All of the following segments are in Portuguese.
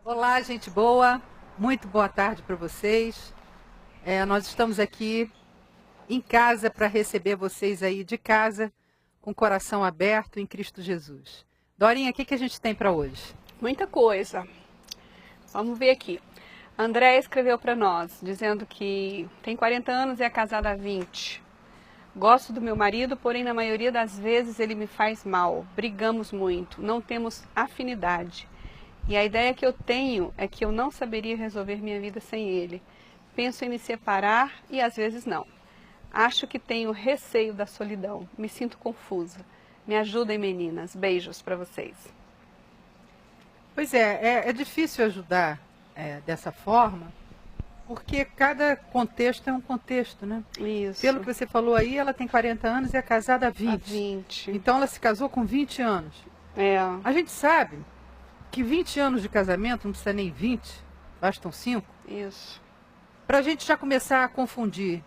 Olá, gente boa. Muito boa tarde para vocês. Nós estamos aqui em casa para receber vocês aí de casa, com o coração aberto em Cristo Jesus. Dorinha, o que a gente tem para hoje? Muita coisa. Vamos ver aqui. A Andréia escreveu para nós, dizendo que tem 40 anos e é casada há 20. Gosto do meu marido, porém na maioria das vezes ele me faz mal. Brigamos muito, não temos afinidade. E a ideia que eu tenho é que eu não saberia resolver minha vida sem ele. Penso em me separar e às vezes não. Acho que tenho receio da solidão. Me sinto confusa. Me ajudem, meninas. Beijos para vocês. Pois é difícil ajudar dessa forma, porque cada contexto é um contexto, né? Isso. Pelo que você falou aí, ela tem 40 anos e é casada há 20. Há 20. Então ela se casou com 20 anos. É. A gente sabe que 20 anos de casamento, não precisa nem 20, bastam 5. Isso. Para a gente já começar a confundir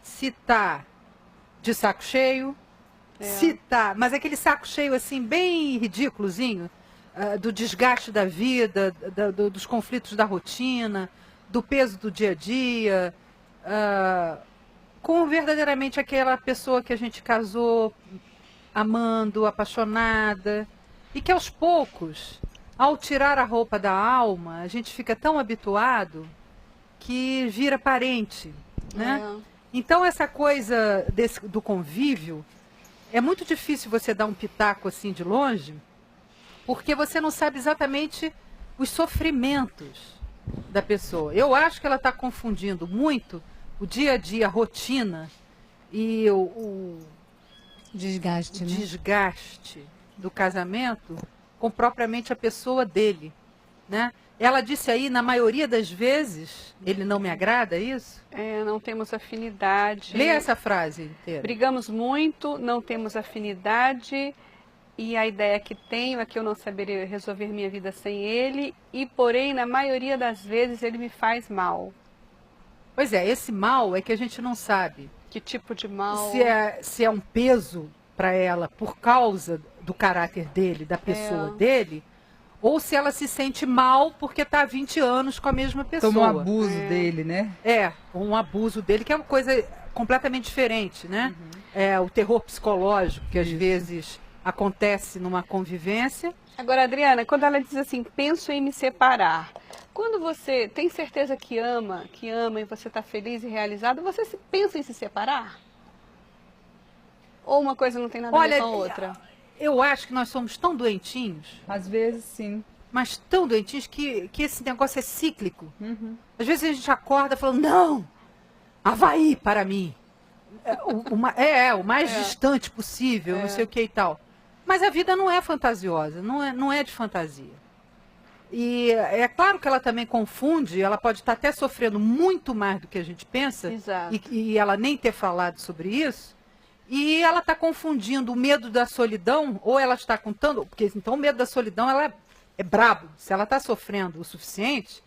se tá de saco cheio, se tá, mas aquele saco cheio assim, bem ridículozinho, do desgaste da vida, dos conflitos da rotina, do peso do dia a dia, com verdadeiramente aquela pessoa que a gente casou amando, apaixonada, e que aos poucos, ao tirar a roupa da alma, a gente fica tão habituado que vira parente, né? Então essa coisa do convívio, é muito difícil você dar um pitaco assim de longe, porque você não sabe exatamente os sofrimentos da pessoa. Eu acho que ela está confundindo muito o dia a dia, a rotina e o desgaste, né? desgaste do casamento com propriamente a pessoa dele, né? Ela disse aí, na maioria das vezes, ele não me agrada, é isso? Não temos afinidade. Lê essa frase inteira. Brigamos muito, não temos afinidade. E a ideia que tenho é que eu não saberia resolver minha vida sem ele. E, porém, na maioria das vezes, ele me faz mal. Pois é, esse mal é que a gente não sabe. Que tipo de mal? Se é um peso para ela por causa do caráter dele, da pessoa dele, ou se ela se sente mal porque está há 20 anos com a mesma pessoa. Toma um abuso dele, né? Um abuso dele, que é uma coisa completamente diferente, né? É o terror psicológico, que às vezes acontece numa convivência. Agora, Adriana, quando ela diz assim, penso em me separar, quando você tem certeza que ama e você está feliz e realizado, você pensa em se separar? Ou uma coisa não tem nada a ver com a outra? Eu acho que nós somos tão doentinhos. Às vezes, sim. Mas tão doentinhos que esse negócio é cíclico. Às vezes a gente acorda falando, não, Havaí para mim. O mais distante possível, não sei o que e tal. Mas a vida não é fantasiosa, não é de fantasia. E é claro que ela também confunde, ela pode estar até sofrendo muito mais do que a gente pensa, e ela nem ter falado sobre isso, e ela está confundindo o medo da solidão, ou ela está contando, porque então o medo da solidão ela é brabo, se ela está sofrendo o suficiente,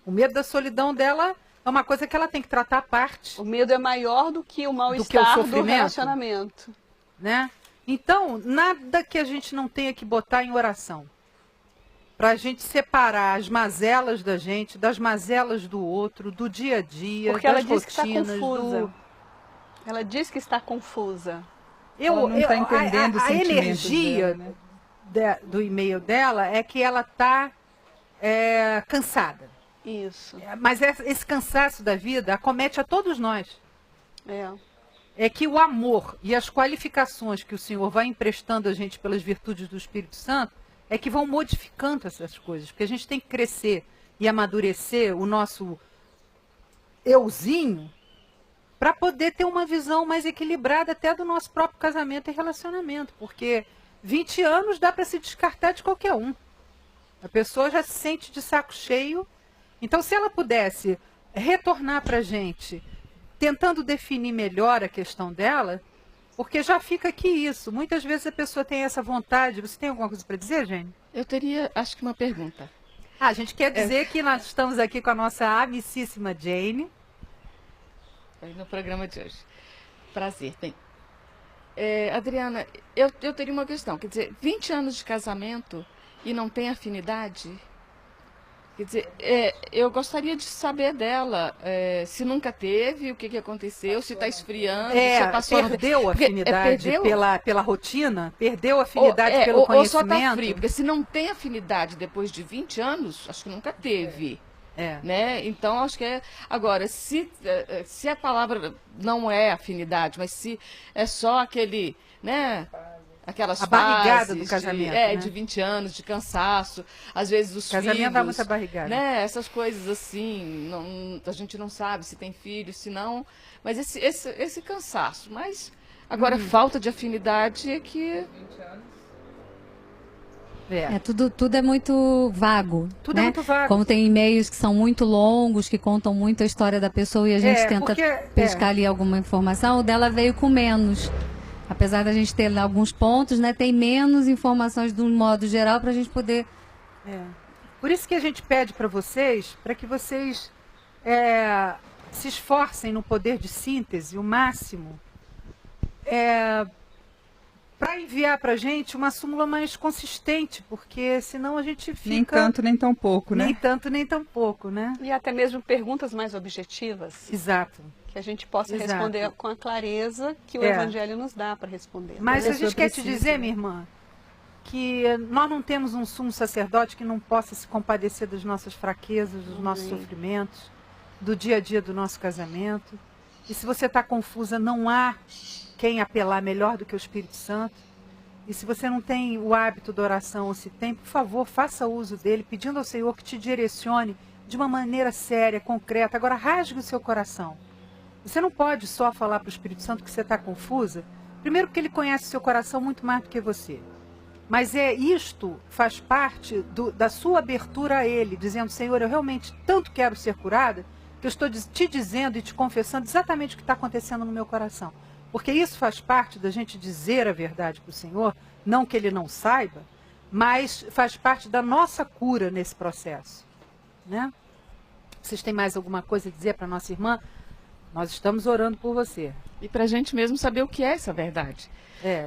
o medo da solidão dela é uma coisa que ela tem que tratar à parte. O medo é maior do que o mal-estar do relacionamento. Né? Então, nada que a gente não tenha que botar em oração. Para a gente separar as mazelas da gente, das mazelas do outro, do dia a dia, porque das ela diz rotinas. Que está confusa. Ela diz que está confusa. Ela não está entendendo a energia dela, né? Do e-mail dela é que ela está cansada. Isso. Mas esse cansaço da vida acomete a todos nós. É que o amor e as qualificações que o Senhor vai emprestando a gente pelas virtudes do Espírito Santo é que vão modificando essas coisas. Porque a gente tem que crescer e amadurecer o nosso euzinho para poder ter uma visão mais equilibrada até do nosso próprio casamento e relacionamento. Porque 20 anos dá para se descartar de qualquer um. A pessoa já se sente de saco cheio. Então, se ela pudesse retornar para a gente, tentando definir melhor a questão dela, porque já fica aqui isso. Muitas vezes a pessoa tem essa vontade. Você tem alguma coisa para dizer, Jane? Eu teria, acho que uma pergunta. A gente quer dizer que nós estamos aqui com a nossa amicíssima Jane. No programa de hoje. Prazer. Bem, Adriana, eu teria uma questão. Quer dizer, 20 anos de casamento e não tem afinidade? Quer dizer, eu gostaria de saber dela, se nunca teve, o que aconteceu, se está esfriando, se passou... Perdeu a afinidade pela rotina? Perdeu a afinidade pelo conhecimento? Ou só está frio, porque se não tem afinidade depois de 20 anos, acho que nunca teve. Né? Então, acho que Agora, se a palavra não é afinidade, mas se é só aquele, né? Aquelas barrigada do casamento, né? De 20 anos, de cansaço, às vezes os filhos... Casamento dá muita barrigada. Né? Essas coisas assim, a gente não sabe se tem filhos, se não... Mas esse cansaço. Mas, agora, falta de afinidade é que... 20 anos. Tudo é muito vago. Tudo né? é muito vago. Como tem e-mails que são muito longos, que contam muito a história da pessoa e a gente tenta pescar ali alguma informação, o dela veio com menos. Apesar da gente ter alguns pontos, né, tem menos informações de um modo geral para a gente poder... Por isso que a gente pede para vocês, para que vocês se esforcem no poder de síntese, o máximo, para enviar para a gente uma súmula mais consistente, porque senão a gente fica... Nem tanto, nem tão pouco, né? Nem tanto, nem tão pouco, né? E até mesmo perguntas mais objetivas. Exato. Que a gente possa responder com a clareza que o Evangelho nos dá para responder. Mas a gente quer te dizer, minha irmã, que nós não temos um sumo sacerdote que não possa se compadecer das nossas fraquezas, dos nossos sofrimentos, do dia a dia do nosso casamento. E se você está confusa, não há quem apelar melhor do que o Espírito Santo. E se você não tem o hábito da oração, ou se tem, por favor, faça uso dele, pedindo ao Senhor que te direcione de uma maneira séria, concreta. Agora, rasgue o seu coração. Você não pode só falar para o Espírito Santo que você está confusa. Primeiro porque ele conhece o seu coração muito mais do que você. Mas isto faz parte da sua abertura a ele, dizendo, Senhor, eu realmente tanto quero ser curada, que eu estou te dizendo e te confessando exatamente o que está acontecendo no meu coração. Porque isso faz parte da gente dizer a verdade para o Senhor, não que ele não saiba, mas faz parte da nossa cura nesse processo. Né? Vocês têm mais alguma coisa a dizer para a nossa irmã? Nós estamos orando por você. E para a gente mesmo saber o que é essa verdade.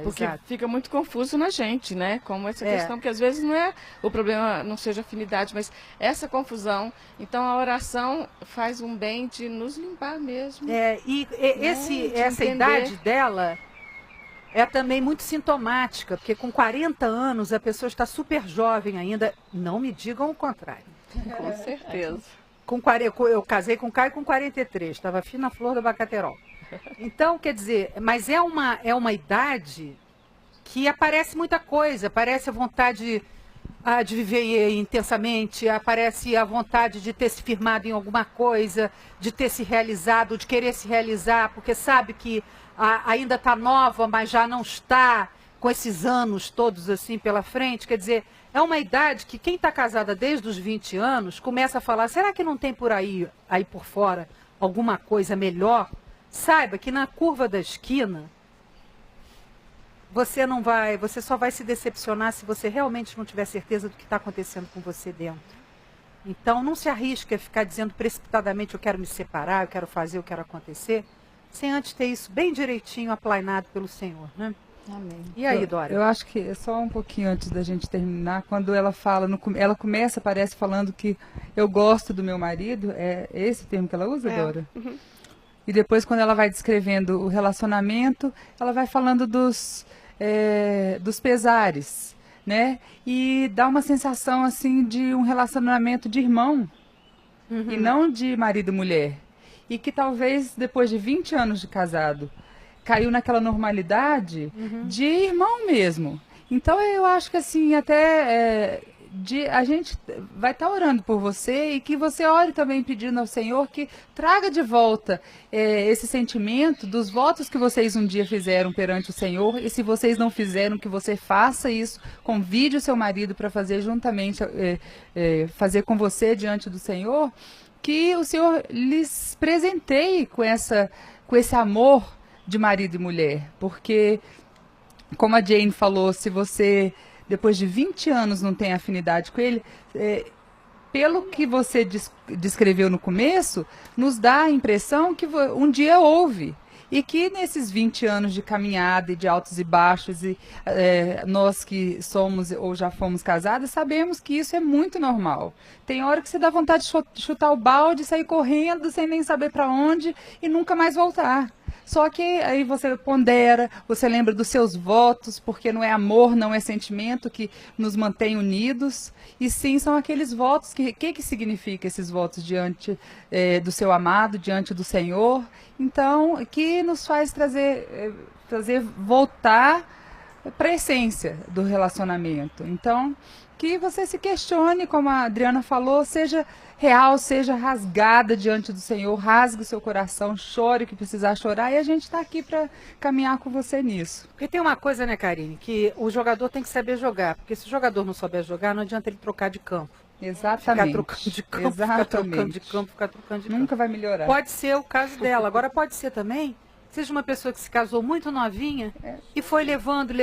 Porque fica muito confuso na gente, né? Como essa questão, porque às vezes não é o problema, não seja afinidade, mas essa confusão. Então a oração faz um bem de nos limpar mesmo. Essa idade dela é também muito sintomática, porque com 40 anos a pessoa está super jovem ainda. Não me digam o contrário. Com certeza. Eu casei com o Caio com 43, estava fina flor do abacaterol. Então, quer dizer, mas é uma idade que aparece muita coisa, aparece a vontade de viver intensamente, aparece a vontade de ter se firmado em alguma coisa, de ter se realizado, de querer se realizar, porque sabe que ainda está nova, mas já não está com esses anos todos assim pela frente, quer dizer... É uma idade que quem está casada desde os 20 anos começa a falar, será que não tem por aí por fora, alguma coisa melhor? Saiba que na curva da esquina, você só vai se decepcionar se você realmente não tiver certeza do que está acontecendo com você dentro. Então não se arrisque a ficar dizendo precipitadamente, eu quero me separar, eu quero fazer, eu quero acontecer, sem antes ter isso bem direitinho aplainado pelo Senhor, né? Amém. E aí, Dora? Eu acho que só um pouquinho antes da gente terminar, quando ela fala, ela começa, parece, falando que eu gosto do meu marido, é esse o termo que ela usa, Dora? Uhum. E depois, quando ela vai descrevendo o relacionamento, ela vai falando dos pesares, né? E dá uma sensação, assim, de um relacionamento de irmão, e não de marido e mulher. E que talvez, depois de 20 anos de casado, caiu naquela normalidade de irmão mesmo. Então eu acho que assim, até a gente vai estar orando por você e que você ore também pedindo ao Senhor que traga de volta esse sentimento dos votos que vocês um dia fizeram perante o Senhor, e se vocês não fizeram, que você faça isso, convide o seu marido para fazer juntamente, fazer com você diante do Senhor, que o Senhor lhes presenteie com esse amor de marido e mulher, porque, como a Jane falou, se você, depois de 20 anos, não tem afinidade com ele, pelo que você descreveu no começo, nos dá a impressão que um dia houve, E que nesses 20 anos de caminhada e de altos e baixos, e nós que somos ou já fomos casados, sabemos que isso é muito normal. Tem hora que você dá vontade de chutar o balde, sair correndo, sem nem saber para onde, e nunca mais voltar. Só que aí você pondera, você lembra dos seus votos, porque não é amor, não é sentimento que nos mantém unidos, e sim são aqueles votos, que significa esses votos diante do seu amado, diante do Senhor, então, que nos faz fazer voltar para a essência do relacionamento. Então, que você se questione, como a Adriana falou, seja real, seja rasgada diante do Senhor, rasgue o seu coração, chore o que precisar chorar, e a gente está aqui para caminhar com você nisso. Porque tem uma coisa, né, Karine, que o jogador tem que saber jogar, porque se o jogador não souber jogar, não adianta ele trocar de campo. Exatamente. Ficar trocando de campo, ficar trocando de campo, ficar trocando de campo. Nunca vai melhorar. Pode ser o caso dela, agora pode ser também, seja uma pessoa que se casou muito novinha e foi levando,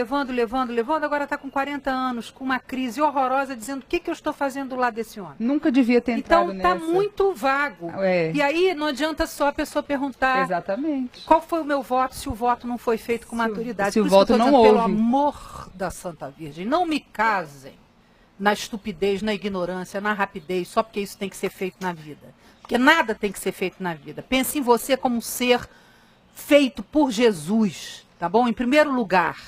agora está com 40 anos, com uma crise horrorosa, dizendo o que eu estou fazendo lá desse homem. Nunca devia ter entrado nessa. Então está muito vago. E aí não adianta só a pessoa perguntar. Exatamente. Qual foi o meu voto, se o voto não foi feito com maturidade. Se o voto não houve. Pelo amor da Santa Virgem, não me casem na estupidez, na ignorância, na rapidez, só porque isso tem que ser feito na vida. Porque nada tem que ser feito na vida. Pense em você como um ser feito por Jesus, tá bom? Em primeiro lugar.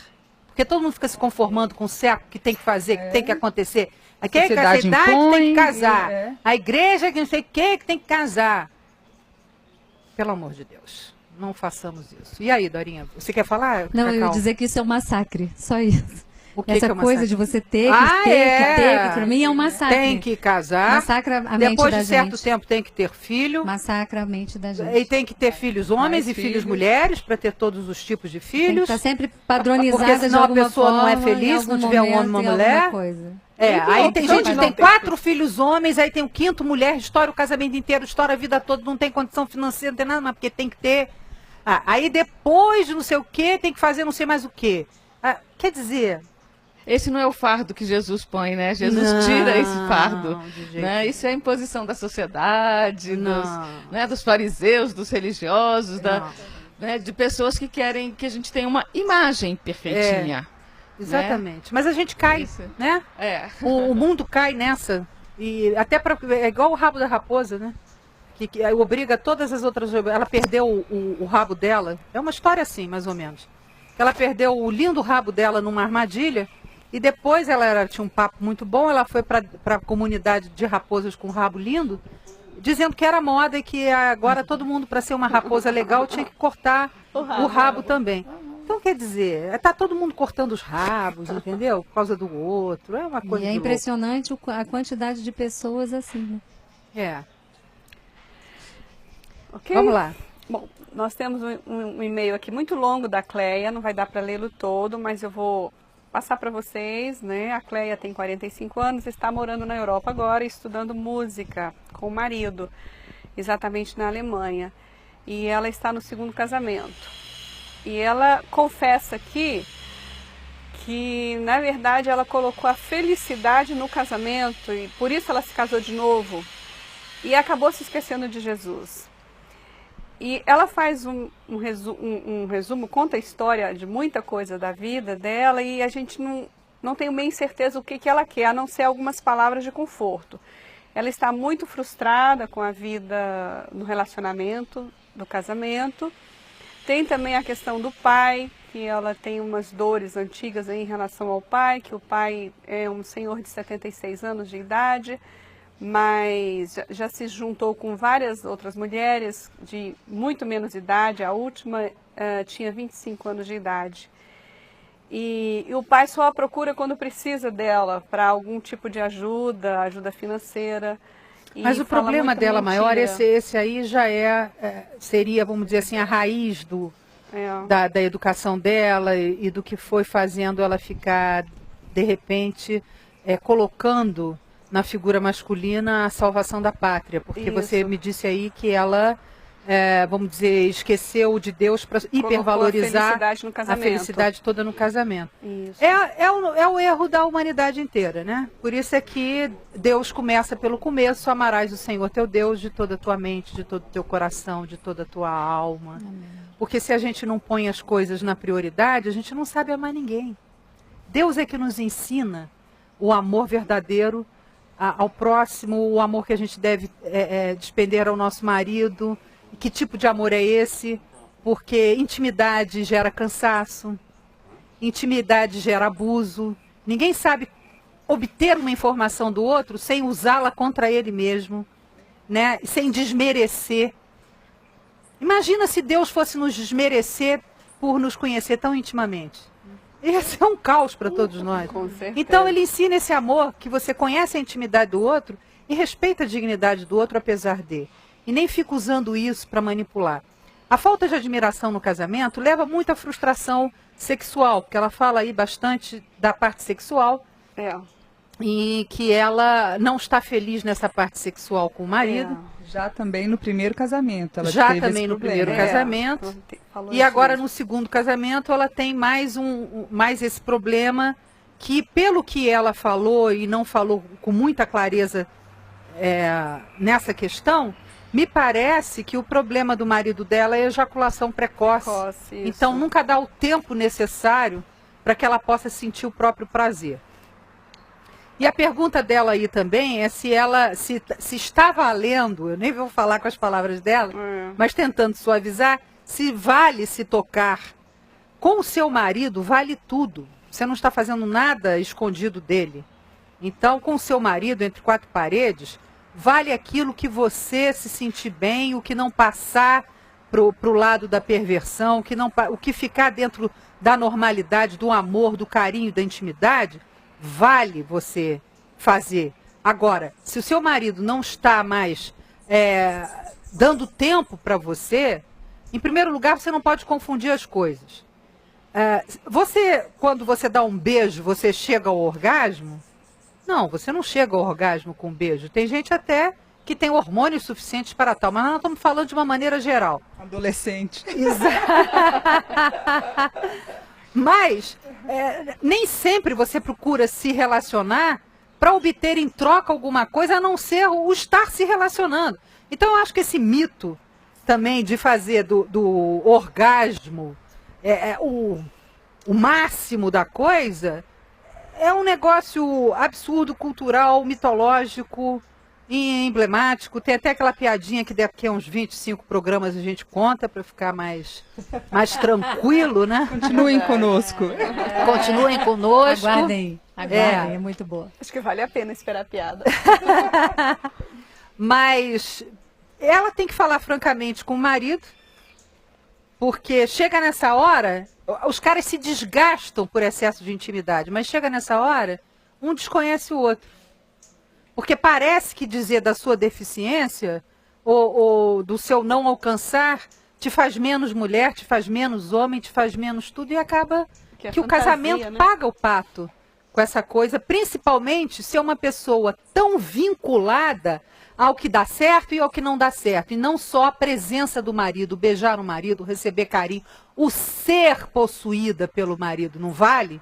Porque todo mundo fica se conformando com o certo que tem que fazer, que tem que acontecer. A sociedade tem que casar. A igreja que não sei o que tem que casar. Pelo amor de Deus, não façamos isso. E aí, Dorinha, você quer falar? Não, eu ia dizer que isso é um massacre, só isso. Essa coisa de você ter que para mim é um massacre. Tem que casar. Massacra a mente da gente. Depois de certo tempo tem que ter filho. Massacra a mente da gente. E tem que ter filhos homens e filhos mulheres, para ter todos os tipos de filhos. Está sempre padronizada porque senão de alguma a pessoa forma, não é feliz se não tiver um homem e uma mulher. Aí tem gente que tem 4 filhos homens, aí tem o 5º mulher, estoura o casamento inteiro, estoura a vida toda, não tem condição financeira, não tem nada, mas porque tem que ter. Aí depois de não sei o que, tem que fazer não sei mais o que. Quer dizer... Esse não é o fardo que Jesus põe, né? Jesus tira esse fardo. Né? Isso é a imposição da sociedade, dos fariseus, dos religiosos, de pessoas que querem que a gente tenha uma imagem perfeitinha. Exatamente. Mas a gente cai, né? O mundo cai nessa. E até é igual o rabo da raposa, né? Que obriga todas as outras... Ela perdeu o rabo dela. É uma história assim, mais ou menos. Ela perdeu o lindo rabo dela numa armadilha. E depois ela tinha um papo muito bom, ela foi para a comunidade de raposas com rabo lindo, dizendo que era moda e que agora todo mundo, para ser uma raposa legal, tinha que cortar o rabo também. Então, quer dizer, está todo mundo cortando os rabos, entendeu? Por causa do outro, é uma coisa. E é impressionante a quantidade de pessoas assim, né? Okay. Vamos lá. Bom, nós temos um e-mail aqui muito longo da Cleia, não vai dar para lê-lo todo, mas eu vou passar para vocês, né? A Cleia tem 45 anos, está morando na Europa agora, estudando música com o marido, exatamente na Alemanha. E ela está no 2º casamento. E ela confessa aqui que, na verdade, ela colocou a felicidade no casamento e por isso ela se casou de novo e acabou se esquecendo de Jesus. E ela faz um resumo, conta a história de muita coisa da vida dela e a gente não tem bem certeza o que ela quer, a não ser algumas palavras de conforto. Ela está muito frustrada com a vida no relacionamento, do casamento. Tem também a questão do pai, que ela tem umas dores antigas aí em relação ao pai, que o pai é um senhor de 76 anos de idade, mas já se juntou com várias outras mulheres de muito menos idade, a última tinha 25 anos de idade. E o pai só a procura quando precisa dela, para algum tipo de ajuda financeira. Mas o problema dela maior, esse aí já seria, vamos dizer assim, a raiz da educação dela e do que foi fazendo ela ficar, de repente, colocando na figura masculina a salvação da pátria. Porque você me disse aí que ela, vamos dizer, esqueceu de Deus para hipervalorizar a felicidade toda no casamento. Isso. É o erro da humanidade inteira, né? Por isso é que Deus começa pelo começo: amarás o Senhor teu Deus de toda a tua mente, de todo o teu coração, de toda a tua alma. Amém. Porque se a gente não põe as coisas na prioridade, a gente não sabe amar ninguém. Deus é que nos ensina o amor verdadeiro ao próximo, o amor que a gente deve despender ao nosso marido. Que tipo de amor é esse? Porque intimidade gera cansaço, intimidade gera abuso. Ninguém sabe obter uma informação do outro sem usá-la contra ele mesmo, né? Sem desmerecer. Imagina se Deus fosse nos desmerecer por nos conhecer tão intimamente. Esse é um caos para todos nós. Então ele ensina esse amor, que você conhece a intimidade do outro e respeita a dignidade do outro apesar de. E nem fica usando isso para manipular. A falta de admiração no casamento leva muito à frustração sexual, porque ela fala aí bastante da parte sexual. E que ela não está feliz nessa parte sexual com o marido. Já também no primeiro casamento. Ela já teve também no primeiro casamento. E agora no segundo casamento ela tem mais esse problema que, pelo que ela falou e não falou com muita clareza nessa questão, me parece que o problema do marido dela é a ejaculação precoce. Então nunca dá o tempo necessário para que ela possa sentir o próprio prazer. E a pergunta dela aí também é se ela se está valendo, eu nem vou falar com as palavras dela, mas tentando suavizar, se vale se tocar com o seu marido, vale tudo. Você não está fazendo nada escondido dele. Então, com o seu marido, entre quatro paredes, vale aquilo que você se sentir bem, o que não passar pro lado da perversão, o que ficar dentro da normalidade, do amor, do carinho, da intimidade, vale você fazer. Agora, se o seu marido não está mais dando tempo para você, em primeiro lugar, você não pode confundir as coisas. Quando você dá um beijo, você chega ao orgasmo? Não, você não chega ao orgasmo com um beijo. Tem gente até que tem hormônios suficientes para tal, mas nós estamos falando de uma maneira geral. Adolescente. Exato. Mas nem sempre você procura se relacionar para obter em troca alguma coisa, a não ser o estar se relacionando. Então eu acho que esse mito também de fazer do orgasmo o máximo da coisa é um negócio absurdo, cultural, mitológico e emblemático. Tem até aquela piadinha que daqui a uns 25 programas a gente conta para ficar mais tranquilo, né? Continuem conosco. Continuem conosco. Aguardem, é muito boa. Acho que vale a pena esperar a piada. Mas ela tem que falar francamente com o marido, porque chega nessa hora, os caras se desgastam por excesso de intimidade, mas chega nessa hora, um desconhece o outro. Porque parece que dizer da sua deficiência ou do seu não alcançar te faz menos mulher, te faz menos homem, te faz menos tudo, e acaba que o casamento, né, paga o pato com essa coisa, principalmente se é uma pessoa tão vinculada ao que dá certo e ao que não dá certo. E não só a presença do marido, beijar o marido, receber carinho, o ser possuída pelo marido, não vale?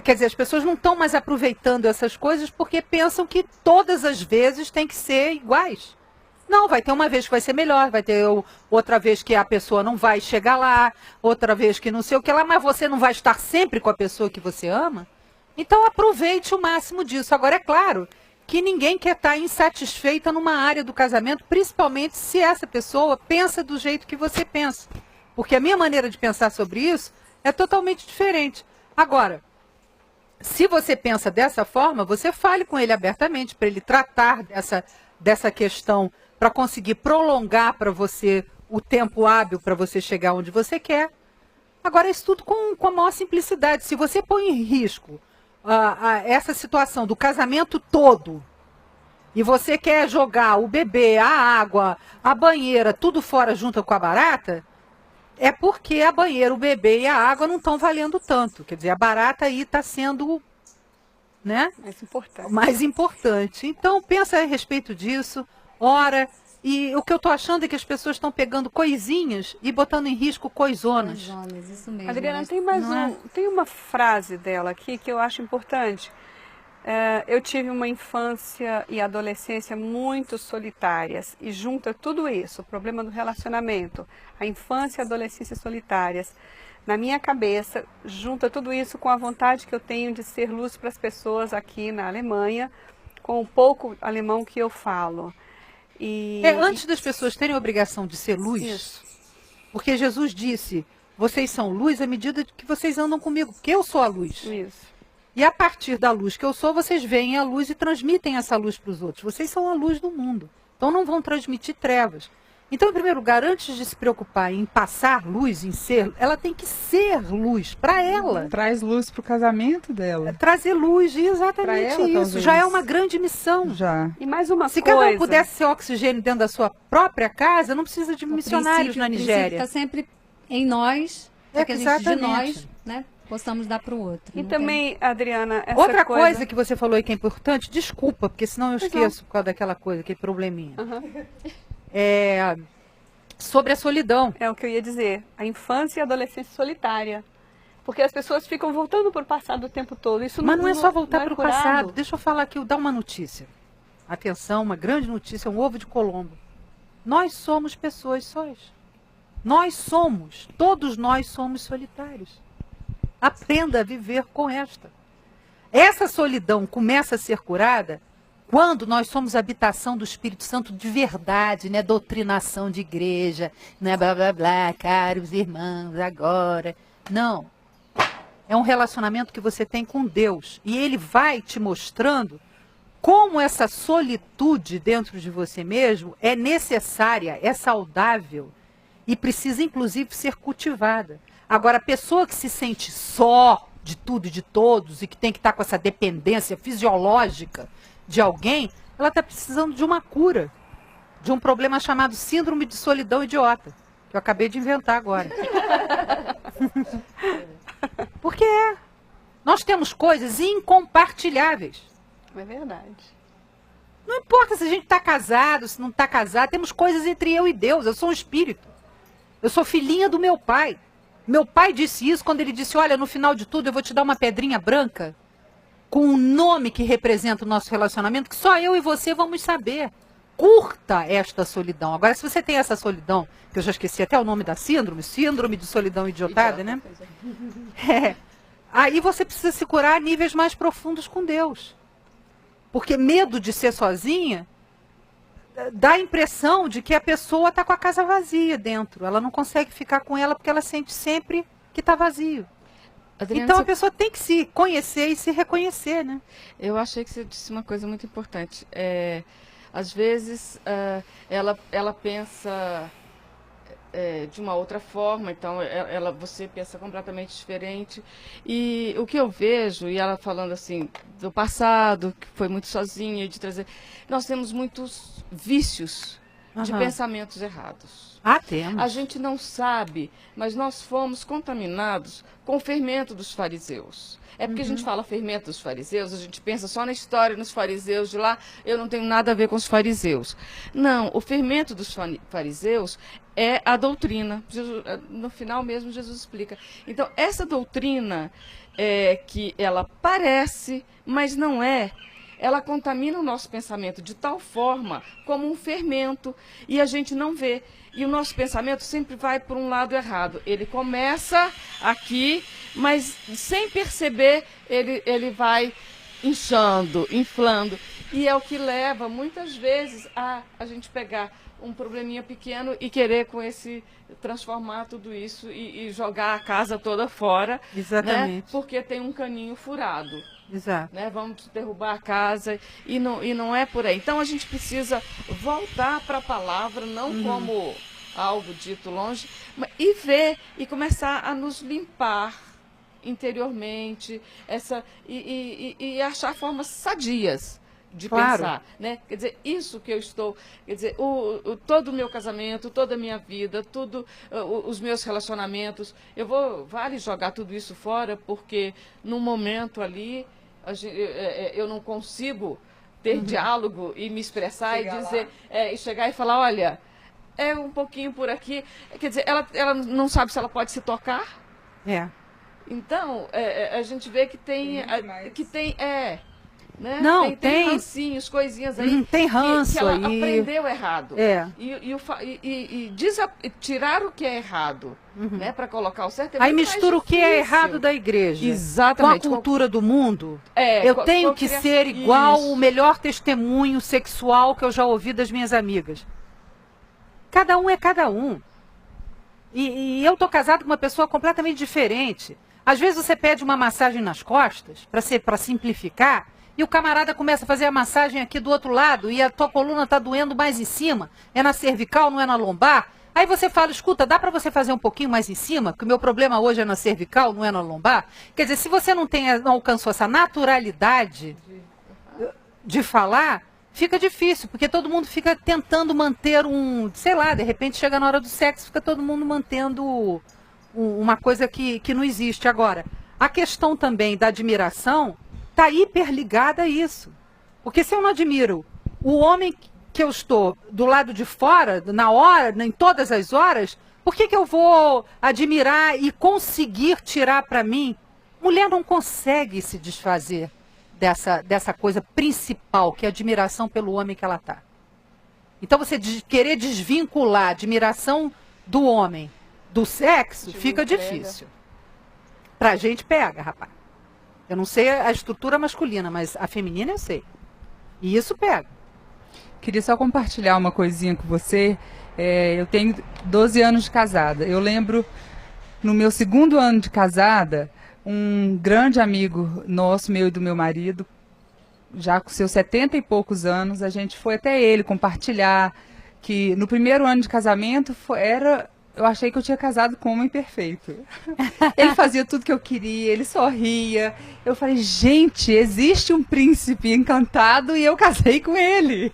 Quer dizer, as pessoas não estão mais aproveitando essas coisas porque pensam que todas as vezes tem que ser iguais. Não, vai ter uma vez que vai ser melhor, vai ter outra vez que a pessoa não vai chegar lá, outra vez que não sei o que lá, mas você não vai estar sempre com a pessoa que você ama. Então aproveite o máximo disso. Agora, é claro que ninguém quer estar insatisfeita numa área do casamento, principalmente se essa pessoa pensa do jeito que você pensa. Porque a minha maneira de pensar sobre isso é totalmente diferente. Agora, se você pensa dessa forma, você fale com ele abertamente para ele tratar dessa questão, para conseguir prolongar para você o tempo hábil para você chegar onde você quer. Agora, isso tudo com a maior simplicidade. Se você põe em risco essa situação do casamento todo, e você quer jogar o bebê, a água, a banheira, tudo fora junto com a barata, é porque a banheira, o bebê e a água não estão valendo tanto. Quer dizer, a barata aí está sendo, né, mais importante. Então, pensa a respeito disso, ora. E o que eu estou achando é que as pessoas estão pegando coisinhas e botando em risco coisonas. Isso mesmo. Adriana, tem uma frase dela aqui que eu acho importante. eu tive uma infância e adolescência muito solitárias e junta tudo isso, o problema do relacionamento, a infância e a adolescência solitárias, na minha cabeça, junta tudo isso com a vontade que eu tenho de ser luz para as pessoas aqui na Alemanha, com o pouco alemão que eu falo. Antes das pessoas terem a obrigação de ser luz, isso. Porque Jesus disse, vocês são luz à medida que vocês andam comigo, porque eu sou a luz. Isso. E a partir da luz que eu sou, vocês veem a luz e transmitem essa luz para os outros. Vocês são a luz do mundo. Então não vão transmitir trevas. Então, em primeiro lugar, antes de se preocupar em passar luz, em ser, ela tem que ser luz para ela. Traz luz para o casamento dela. Trazer luz, exatamente ela, isso. Talvez. Já é uma grande missão. Já. E mais uma Se coisa... cada um pudesse ser oxigênio dentro da sua própria casa, não precisa de missionários na Nigéria. Está sempre em nós, para que a gente de nós, né, possamos dar para o outro. E também, Adriana, essa outra coisa que você falou aí que é importante, desculpa, porque senão eu esqueço por causa daquela coisa, aquele probleminha. Sobre a solidão. É o que eu ia dizer, a infância e a adolescência solitária. Porque as pessoas ficam voltando para o passado o tempo todo. Isso Mas não é só voltar para o passado. Deixa eu falar aqui, dar uma notícia. Atenção, uma grande notícia, um ovo de Colombo. Nós somos pessoas sós. Todos nós somos solitários. Aprenda a viver com esta. Essa solidão começa a ser curada quando nós somos habitação do Espírito Santo de verdade, não é doutrinação de igreja, não é blá blá blá, caros irmãos, agora. Não. É um relacionamento que você tem com Deus. E Ele vai te mostrando como essa solitude dentro de você mesmo é necessária, é saudável e precisa, inclusive, ser cultivada. Agora, a pessoa que se sente só de tudo e de todos e que tem que estar com essa dependência fisiológica de alguém, ela está precisando de uma cura, de um problema chamado síndrome de solidão idiota, que eu acabei de inventar agora. Porque nós temos coisas incompartilháveis. É verdade. Não importa se a gente está casado, se não está casado, temos coisas entre eu e Deus. Eu sou um espírito. Eu sou filhinha do meu pai. Meu pai disse isso quando ele disse, olha, no final de tudo eu vou te dar uma pedrinha branca com um nome que representa o nosso relacionamento, que só eu e você vamos saber. Curta esta solidão. Agora, se você tem essa solidão, que eu já esqueci até o nome da síndrome de solidão idiotada, né? Aí você precisa se curar a níveis mais profundos com Deus. Porque medo de ser sozinha dá a impressão de que a pessoa está com a casa vazia dentro. Ela não consegue ficar com ela porque ela sente sempre que está vazio. Adriana, então a pessoa tem que se conhecer e se reconhecer, né? Eu achei que você disse uma coisa muito importante. Às vezes ela pensa de uma outra forma, então você pensa completamente diferente. E o que eu vejo, e ela falando assim do passado, que foi muito sozinha, de trazer... Nós temos muitos vícios de pensamentos errados. Temos. A gente não sabe, mas nós fomos contaminados com o fermento dos fariseus. É porque a gente fala fermento dos fariseus, a gente pensa só na história, nos fariseus de lá, eu não tenho nada a ver com os fariseus. Não, o fermento dos fariseus é a doutrina. No final mesmo Jesus explica. Então, essa doutrina que ela parece, mas não é, ela contamina o nosso pensamento de tal forma como um fermento e a gente não vê. E o nosso pensamento sempre vai por um lado errado. Ele começa aqui, mas sem perceber, ele vai inchando, inflando. E é o que leva, muitas vezes, a gente pegar um probleminha pequeno e querer com esse transformar tudo isso e jogar a casa toda fora. Exatamente. Né? Porque tem um caninho furado. Exato. Né? Vamos derrubar a casa e não é por aí. Então a gente precisa voltar para a palavra, não como algo dito longe, e ver e começar a nos limpar interiormente e achar formas sadias de pensar, né? Quer dizer, isso que eu estou, quer dizer, todo o meu casamento, toda a minha vida, os meus relacionamentos, vale jogar tudo isso fora, porque no momento ali eu não consigo ter diálogo e me expressar e dizer, e chegar e falar, olha, é um pouquinho por aqui, quer dizer, ela não sabe se ela pode se tocar. É. Então, a gente vê que tem Né? Não, tem rancinhos, coisinhas aí. Tem ranço que ela aí. aprendeu errado. É. E tirar o que é errado, né, para colocar o certo. Aí mistura o que é errado da igreja. Exatamente. Com a cultura do mundo. Eu tenho que ser igual o melhor testemunho sexual que eu já ouvi das minhas amigas. Cada um é cada um. E eu tô casado com uma pessoa completamente diferente. Às vezes você pede uma massagem nas costas, para simplificar, e o camarada começa a fazer a massagem aqui do outro lado, e a tua coluna está doendo mais em cima, é na cervical, não é na lombar. Aí você fala, escuta, dá para você fazer um pouquinho mais em cima, que o meu problema hoje é na cervical, não é na lombar? Quer dizer, se você não alcançou essa naturalidade de falar, fica difícil, porque todo mundo fica tentando manter sei lá, de repente chega na hora do sexo, fica todo mundo mantendo uma coisa que não existe. Agora, a questão também da admiração está hiperligada a isso. Porque se eu não admiro o homem que eu estou do lado de fora, na hora, em todas as horas, por que eu vou admirar e conseguir tirar para mim? Mulher não consegue se desfazer dessa coisa principal, que é a admiração pelo homem que ela está. Então você querer desvincular a admiração do homem do sexo, fica difícil. Pra gente pega, rapaz. Eu não sei a estrutura masculina, mas a feminina eu sei. E isso pega. Queria só compartilhar uma coisinha com você. Eu tenho 12 anos de casada. Eu lembro, no meu 2º ano de casada, um grande amigo nosso, meu e do meu marido, já com seus 70 e poucos anos, a gente foi até ele compartilhar que no 1º ano de casamento eu achei que eu tinha casado com um homem perfeito. Ele fazia tudo que eu queria, ele sorria. Eu falei, gente, existe um príncipe encantado e eu casei com ele.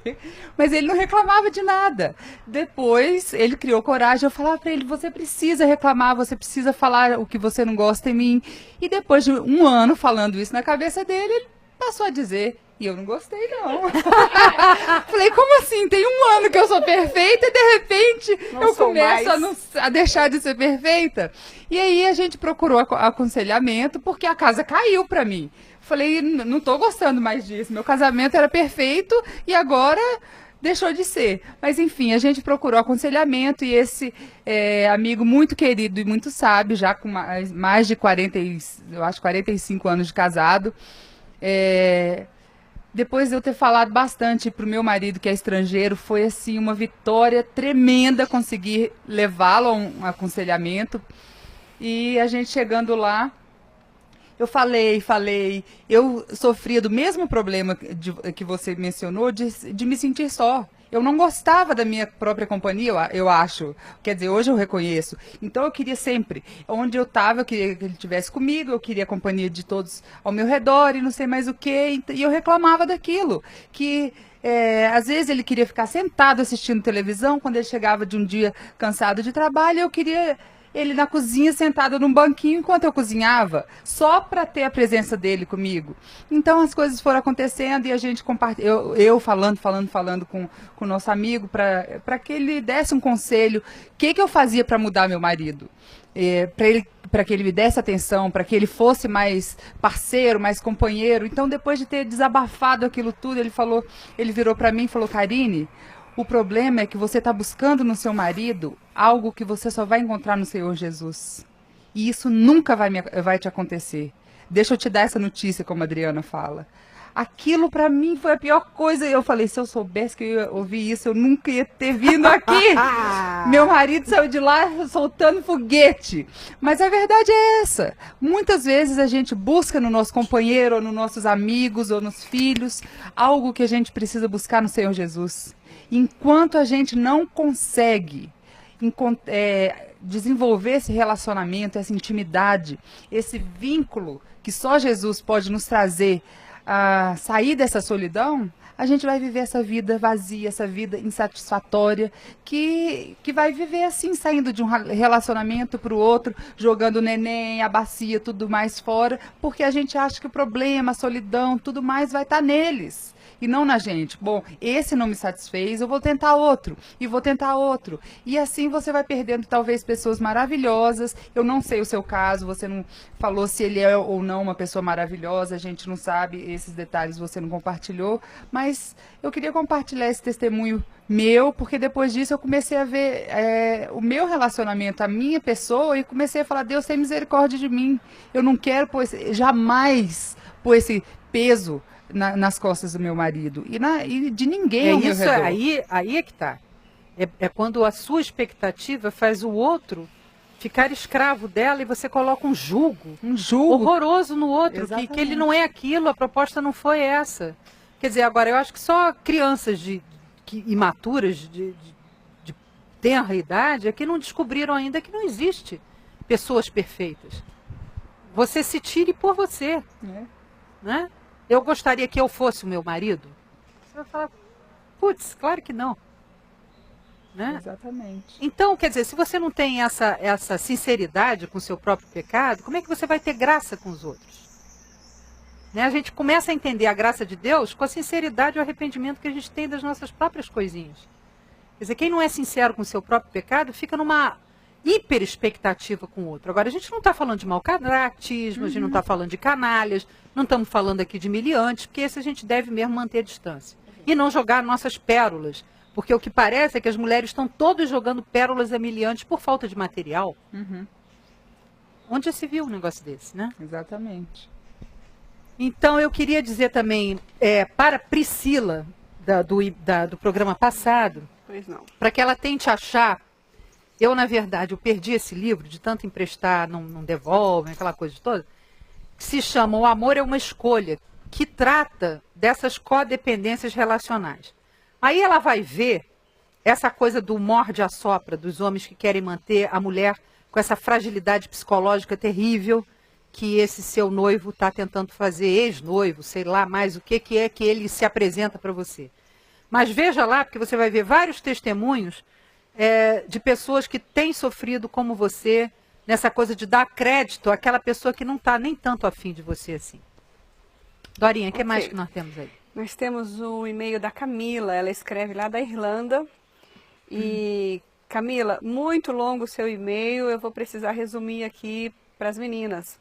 Mas ele não reclamava de nada. Depois, ele criou coragem. Eu falava para ele, você precisa reclamar, você precisa falar o que você não gosta em mim. E depois de 1 ano falando isso na cabeça dele, ele passou a dizer... E eu não gostei, não. Falei, como assim? Tem 1 ano que eu sou perfeita e de repente eu começo a deixar de ser perfeita? E aí a gente procurou aconselhamento porque a casa caiu pra mim. Falei, não tô gostando mais disso. Meu casamento era perfeito e agora deixou de ser. Mas enfim, a gente procurou aconselhamento e esse amigo muito querido e muito sábio, já com mais de 45 anos de casado, depois de eu ter falado bastante para o meu marido, que é estrangeiro, foi assim uma vitória tremenda conseguir levá-lo a um aconselhamento. E a gente chegando lá, eu falei, eu sofria do mesmo problema que você mencionou, de me sentir só. Eu não gostava da minha própria companhia, eu acho. Quer dizer, hoje eu reconheço. Então eu queria sempre, onde eu estava, eu queria que ele estivesse comigo, eu queria a companhia de todos ao meu redor e não sei mais o quê. E eu reclamava daquilo. Que às vezes ele queria ficar sentado assistindo televisão, quando ele chegava de um dia cansado de trabalho, eu queria... ele na cozinha sentado num banquinho enquanto eu cozinhava, só para ter a presença dele comigo. Então as coisas foram acontecendo e a gente compartilhou, eu falando com o nosso amigo para que ele desse um conselho, o que eu fazia para mudar meu marido, para que ele me desse atenção, para que ele fosse mais parceiro, mais companheiro. Então depois de ter desabafado aquilo tudo, ele virou para mim e falou, Karine, o problema é que você está buscando no seu marido algo que você só vai encontrar no Senhor Jesus. E isso nunca vai te acontecer. Deixa eu te dar essa notícia, como a Adriana fala. Aquilo para mim foi a pior coisa. Eu falei, se eu soubesse que eu ia ouvir isso, eu nunca ia ter vindo aqui. Meu marido saiu de lá soltando foguete. Mas a verdade é essa. Muitas vezes a gente busca no nosso companheiro, ou nos nossos amigos, ou nos filhos, algo que a gente precisa buscar no Senhor Jesus. Enquanto a gente não consegue desenvolver esse relacionamento, essa intimidade, esse vínculo que só Jesus pode nos trazer a sair dessa solidão, a gente vai viver essa vida vazia, essa vida insatisfatória, que vai viver assim, saindo de um relacionamento para o outro, jogando o neném, a bacia, tudo mais fora, porque a gente acha que o problema, a solidão, tudo mais vai estar neles. e não na gente. Bom, esse não me satisfez, eu vou tentar outro, e vou tentar outro. E assim você vai perdendo talvez pessoas maravilhosas. Eu não sei o seu caso, você não falou se ele é ou não uma pessoa maravilhosa, a gente não sabe, esses detalhes você não compartilhou, mas eu queria compartilhar esse testemunho meu, porque depois disso eu comecei a ver o meu relacionamento, a minha pessoa, e comecei a falar, Deus tem misericórdia de mim, eu não quero jamais pôr esse peso nas costas do meu marido e de ninguém ao meu redor. Aí é que tá. É quando a sua expectativa faz o outro ficar escravo dela e você coloca um julgo horroroso no outro, que ele não é aquilo, a proposta não foi essa. Quer dizer, agora, eu acho que só crianças imaturas, de tenra idade, é que não descobriram ainda que não existe pessoas perfeitas. Você se tire por você. Né? Eu gostaria que eu fosse o meu marido? Você vai falar, putz, claro que não. Né? Exatamente. Então, quer dizer, se você não tem essa sinceridade com o seu próprio pecado, como é que você vai ter graça com os outros? Né? A gente começa a entender a graça de Deus com a sinceridade e o arrependimento que a gente tem das nossas próprias coisinhas. Quer dizer, quem não é sincero com o seu próprio pecado fica numa hiper expectativa com o outro. Agora, a gente não está falando de mau caratismo, a gente não está falando de canalhas, não estamos falando aqui de miliantes, porque esse a gente deve mesmo manter a distância. E não jogar nossas pérolas, porque o que parece é que as mulheres estão todas jogando pérolas a miliantes por falta de material. Onde já se viu um negócio desse, né? Exatamente. Então, eu queria dizer também, para Priscila, do programa passado, para que ela tente achar. Eu, na verdade, eu perdi esse livro, de tanto emprestar, não devolvem, aquela coisa toda, que se chama O Amor é uma Escolha, que trata dessas codependências relacionais. Aí ela vai ver essa coisa do morde-a-sopra, dos homens que querem manter a mulher com essa fragilidade psicológica terrível que esse seu noivo está tentando fazer, ex-noivo, sei lá mais o que é que ele se apresenta para você. Mas veja lá, porque você vai ver vários testemunhos de pessoas que têm sofrido como você, nessa coisa de dar crédito àquela pessoa que não está nem tanto afim de você assim. Dorinha, o que mais que nós temos aí? Nós temos o e-mail da Camila, ela escreve lá da Irlanda. E, Camila, muito longo o seu e-mail, eu vou precisar resumir aqui para as meninas.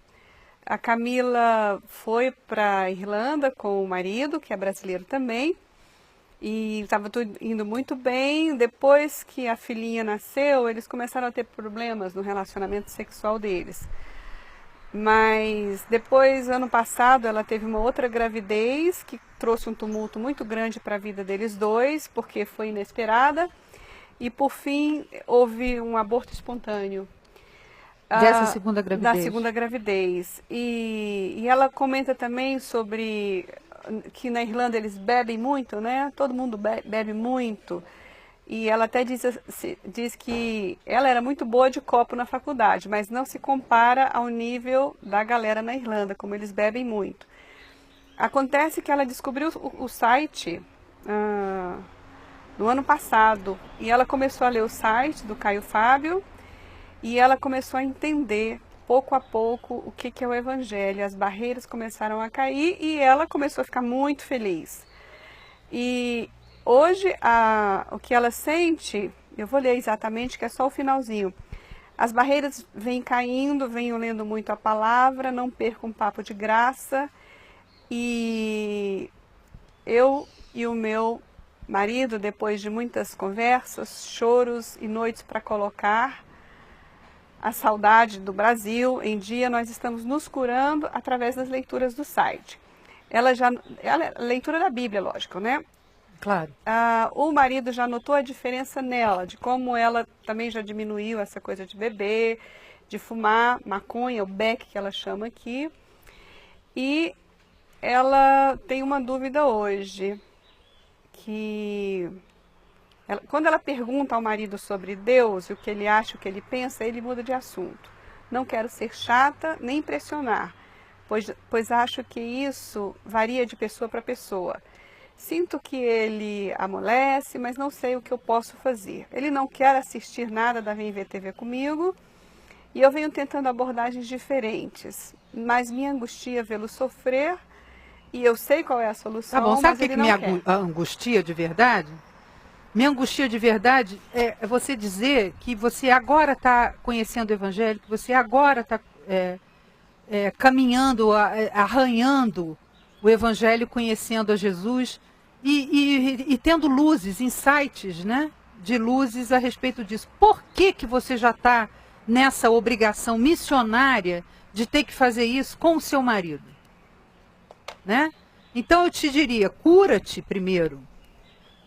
A Camila foi para a Irlanda com o marido, que é brasileiro também, e estava tudo indo muito bem. Depois que a filhinha nasceu, eles começaram a ter problemas no relacionamento sexual deles. Mas depois, ano passado, ela teve uma outra gravidez que trouxe um tumulto muito grande para a vida deles dois, porque foi inesperada. E, por fim, houve um aborto espontâneo. Dessa segunda gravidez? Da segunda gravidez. E ela comenta também sobre que na Irlanda eles bebem muito, né? Todo mundo bebe muito. E ela até diz que ela era muito boa de copo na faculdade, mas não se compara ao nível da galera na Irlanda, como eles bebem muito. Acontece que ela descobriu o site no ano passado, e ela começou a ler o site do Caio Fábio, e ela começou a entender, pouco a pouco, o que é o Evangelho. As barreiras começaram a cair, e ela começou a ficar muito feliz. E hoje, o que ela sente, eu vou ler exatamente, que é só o finalzinho. As barreiras vêm caindo, venho lendo muito a palavra, não perco um papo de graça. E eu e o meu marido, depois de muitas conversas, choros e noites para colocar a saudade do Brasil em dia, nós estamos nos curando através das leituras do site. Leitura da Bíblia, lógico, né? Claro. O marido já notou a diferença nela, de como ela também já diminuiu essa coisa de beber, de fumar maconha, o beck que ela chama aqui. E ela tem uma dúvida hoje, que quando ela pergunta ao marido sobre Deus, o que ele acha, o que ele pensa, ele muda de assunto. Não quero ser chata nem impressionar, pois acho que isso varia de pessoa para pessoa. Sinto que ele amolece, mas não sei o que eu posso fazer. Ele não quer assistir nada da Vem Ver TV comigo, e eu venho tentando abordagens diferentes, mas me angustia vê-lo sofrer E eu sei qual é a solução. Tá bom, sabe o que me quer. angustia de verdade? Me angustia de verdade é você dizer que você agora está conhecendo o Evangelho, que você agora está caminhando, arranhando o Evangelho, conhecendo a Jesus e tendo luzes, insights, né? De luzes a respeito disso. Por que você já está nessa obrigação missionária de ter que fazer isso com o seu marido? Né? Então eu te diria, cura-te primeiro,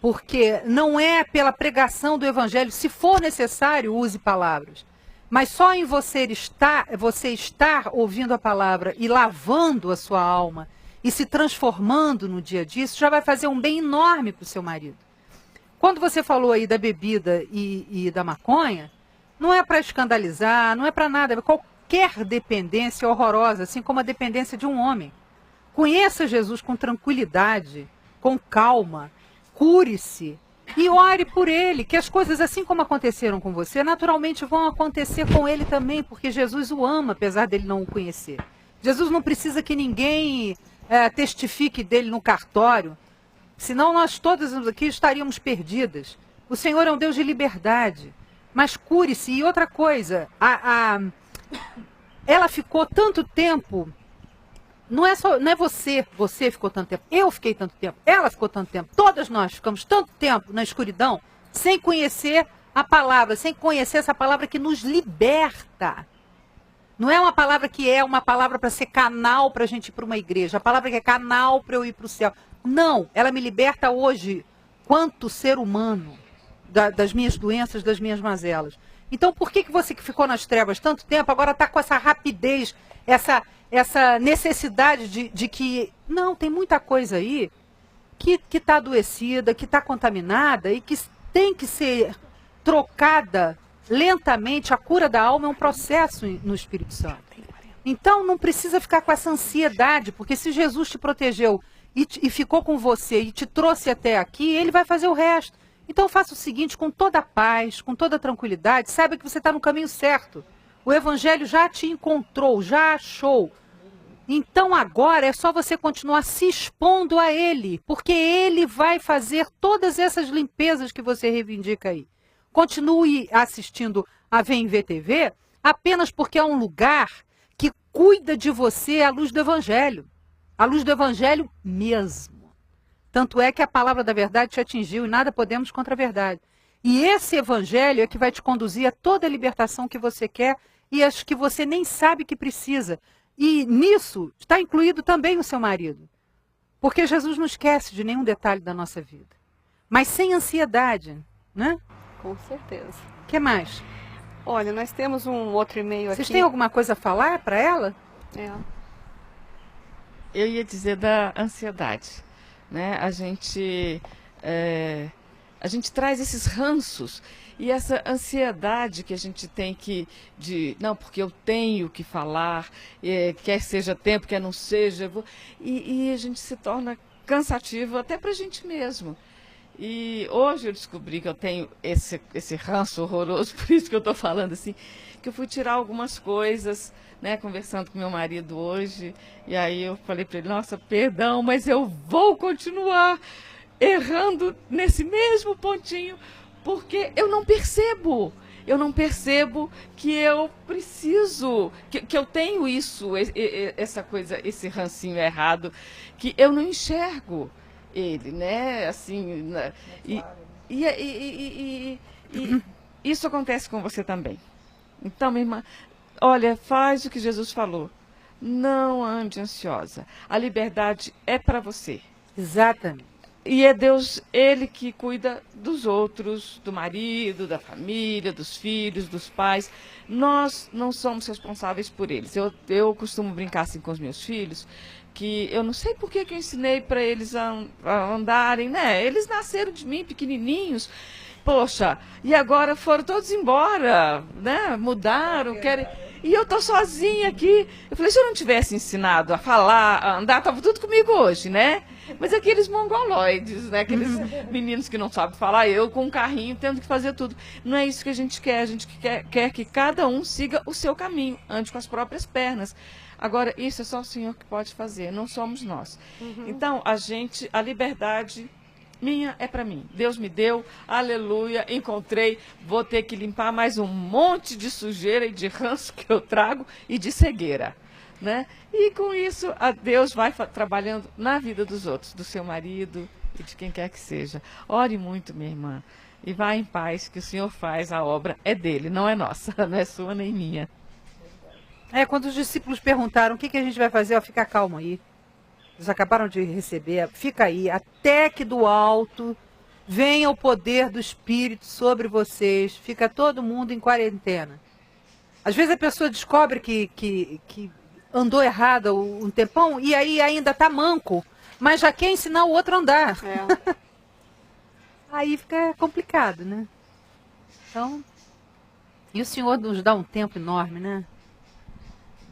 porque não é pela pregação do Evangelho, se for necessário, use palavras, mas só em você estar ouvindo a palavra e lavando a sua alma e se transformando no dia a dia, isso já vai fazer um bem enorme para o seu marido. Quando você falou aí da bebida e da maconha, não é para escandalizar, não é para nada, qualquer dependência horrorosa, assim como a dependência de um homem. Conheça Jesus com tranquilidade, com calma, cure-se e ore por ele, que as coisas assim como aconteceram com você, naturalmente vão acontecer com ele também, porque Jesus o ama, apesar dele não o conhecer. Jesus não precisa que ninguém testifique dele no cartório, senão nós todas aqui estaríamos perdidas. O Senhor é um Deus de liberdade, mas cure-se. E outra coisa, ela ficou tanto tempo... Não é você ficou tanto tempo, eu fiquei tanto tempo, ela ficou tanto tempo, todas nós ficamos tanto tempo na escuridão, sem conhecer a palavra, sem conhecer essa palavra que nos liberta. Não é uma palavra que é uma palavra para ser canal para a gente ir para uma igreja, a palavra que é canal para eu ir para o céu. Não, ela me liberta hoje, quanto ser humano, das minhas doenças, das minhas mazelas. Então por que você que ficou nas trevas tanto tempo, agora está com essa rapidez, essa necessidade de que, não, tem muita coisa aí que está adoecida, que está contaminada e que tem que ser trocada lentamente. A cura da alma é um processo no Espírito Santo. Então não precisa ficar com essa ansiedade, porque se Jesus te protegeu e ficou com você e te trouxe até aqui, ele vai fazer o resto. Então faça o seguinte, com toda a paz, com toda a tranquilidade, saiba que você está no caminho certo. O Evangelho já te encontrou, já achou. Então agora é só você continuar se expondo a ele, porque ele vai fazer todas essas limpezas que você reivindica aí. Continue assistindo a VMV TV apenas porque é um lugar que cuida de você à luz do Evangelho. À luz do Evangelho mesmo. Tanto é que a palavra da verdade te atingiu e nada podemos contra a verdade. E esse Evangelho é que vai te conduzir a toda a libertação que você quer e as que você nem sabe que precisa. E nisso está incluído também o seu marido. Porque Jesus não esquece de nenhum detalhe da nossa vida. Mas sem ansiedade, né? Com certeza. O que mais? Olha, nós temos um outro e-mail aqui. Vocês têm alguma coisa a falar para ela? Eu ia dizer da ansiedade, né? A gente traz esses ranços e essa ansiedade que a gente tem não, porque eu tenho que falar, quer seja tempo, quer não seja, e a gente se torna cansativo até para a gente mesmo. E hoje eu descobri que eu tenho esse ranço horroroso, por isso que eu estou falando assim, que eu fui tirar algumas coisas, né, conversando com meu marido hoje, e aí eu falei para ele, nossa, perdão, mas eu vou continuar errando nesse mesmo pontinho, porque eu não percebo que eu preciso, que eu tenho essa coisa, esse rancinho errado, que eu não enxergo ele, né, assim, e isso acontece com você também. Então, minha irmã, olha, faz o que Jesus falou, não ande ansiosa, a liberdade é para você. Exatamente. E é Deus, ele que cuida dos outros, do marido, da família, dos filhos, dos pais. Nós não somos responsáveis por eles. Eu costumo brincar assim com os meus filhos, que eu não sei por que eu ensinei para eles a andarem, né? Eles nasceram de mim pequenininhos, poxa, e agora foram todos embora, né? Mudaram, querem... E eu tô sozinha aqui. Eu falei, se eu não tivesse ensinado a falar, a andar, tava tudo comigo hoje, né? Mas aqueles mongoloides, né? Aqueles meninos que não sabem falar, eu com um carrinho tendo que fazer tudo. Não é isso que a gente quer. A gente quer que cada um siga o seu caminho, ande com as próprias pernas. Agora, isso é só o Senhor que pode fazer, não somos nós. Então, a liberdade minha é para mim. Deus me deu, aleluia, encontrei, vou ter que limpar mais um monte de sujeira e de ranço que eu trago e de cegueira, né? E com isso, Deus vai trabalhando na vida dos outros, do seu marido e de quem quer que seja. Ore muito, minha irmã, e vá em paz, que o Senhor faz, a obra é dele, não é nossa, não é sua nem minha. Quando os discípulos perguntaram o que a gente vai fazer, fica calmo aí. Eles acabaram de receber, fica aí, até que do alto venha o poder do Espírito sobre vocês, fica todo mundo em quarentena. Às vezes a pessoa descobre que andou errado um tempão e aí ainda está manco, mas já quer ensinar o outro a andar. Aí fica complicado, né? Então, e o Senhor nos dá um tempo enorme, né?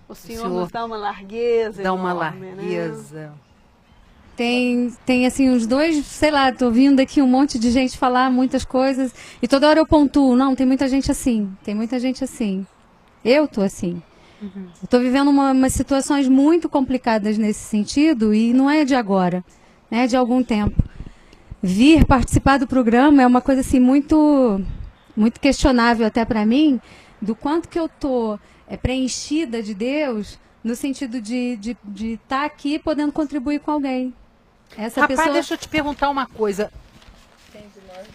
O Senhor nos dá uma largueza. Dá uma largueza. Né? Tem assim uns dois, sei lá, tô ouvindo aqui um monte de gente falar muitas coisas e toda hora eu pontuo, não, tem muita gente assim, tem muita gente assim. Eu tô assim. Eu tô vivendo umas situações muito complicadas nesse sentido e não é de agora, é de algum tempo. Vir participar do programa é uma coisa assim muito questionável até para mim, do quanto que eu tô preenchida de Deus, no sentido de estar aqui podendo contribuir com alguém. Rapaz, deixa eu te perguntar uma coisa.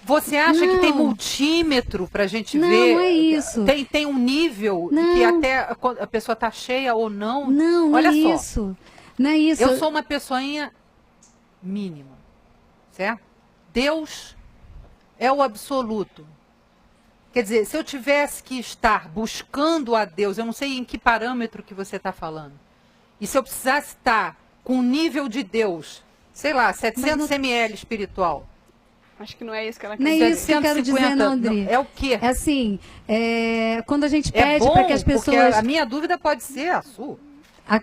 Você acha que tem multímetro pra gente ver? Não, é isso. Tem um nível que até a pessoa tá cheia ou não? Não, olha não é só. isso. Não é isso. Eu sou uma pessoinha mínima, certo? Deus é o absoluto. Quer dizer, se eu tivesse que estar buscando a Deus, eu não sei em que parâmetro que você está falando, e se eu precisasse estar com o nível de Deus, sei lá, 700 ml espiritual. Acho que não é isso que ela quer dizer. Não é isso que eu quero dizer, não, André. É o quê? É assim, quando a gente pede para que as pessoas... Porque a minha dúvida pode ser a sua.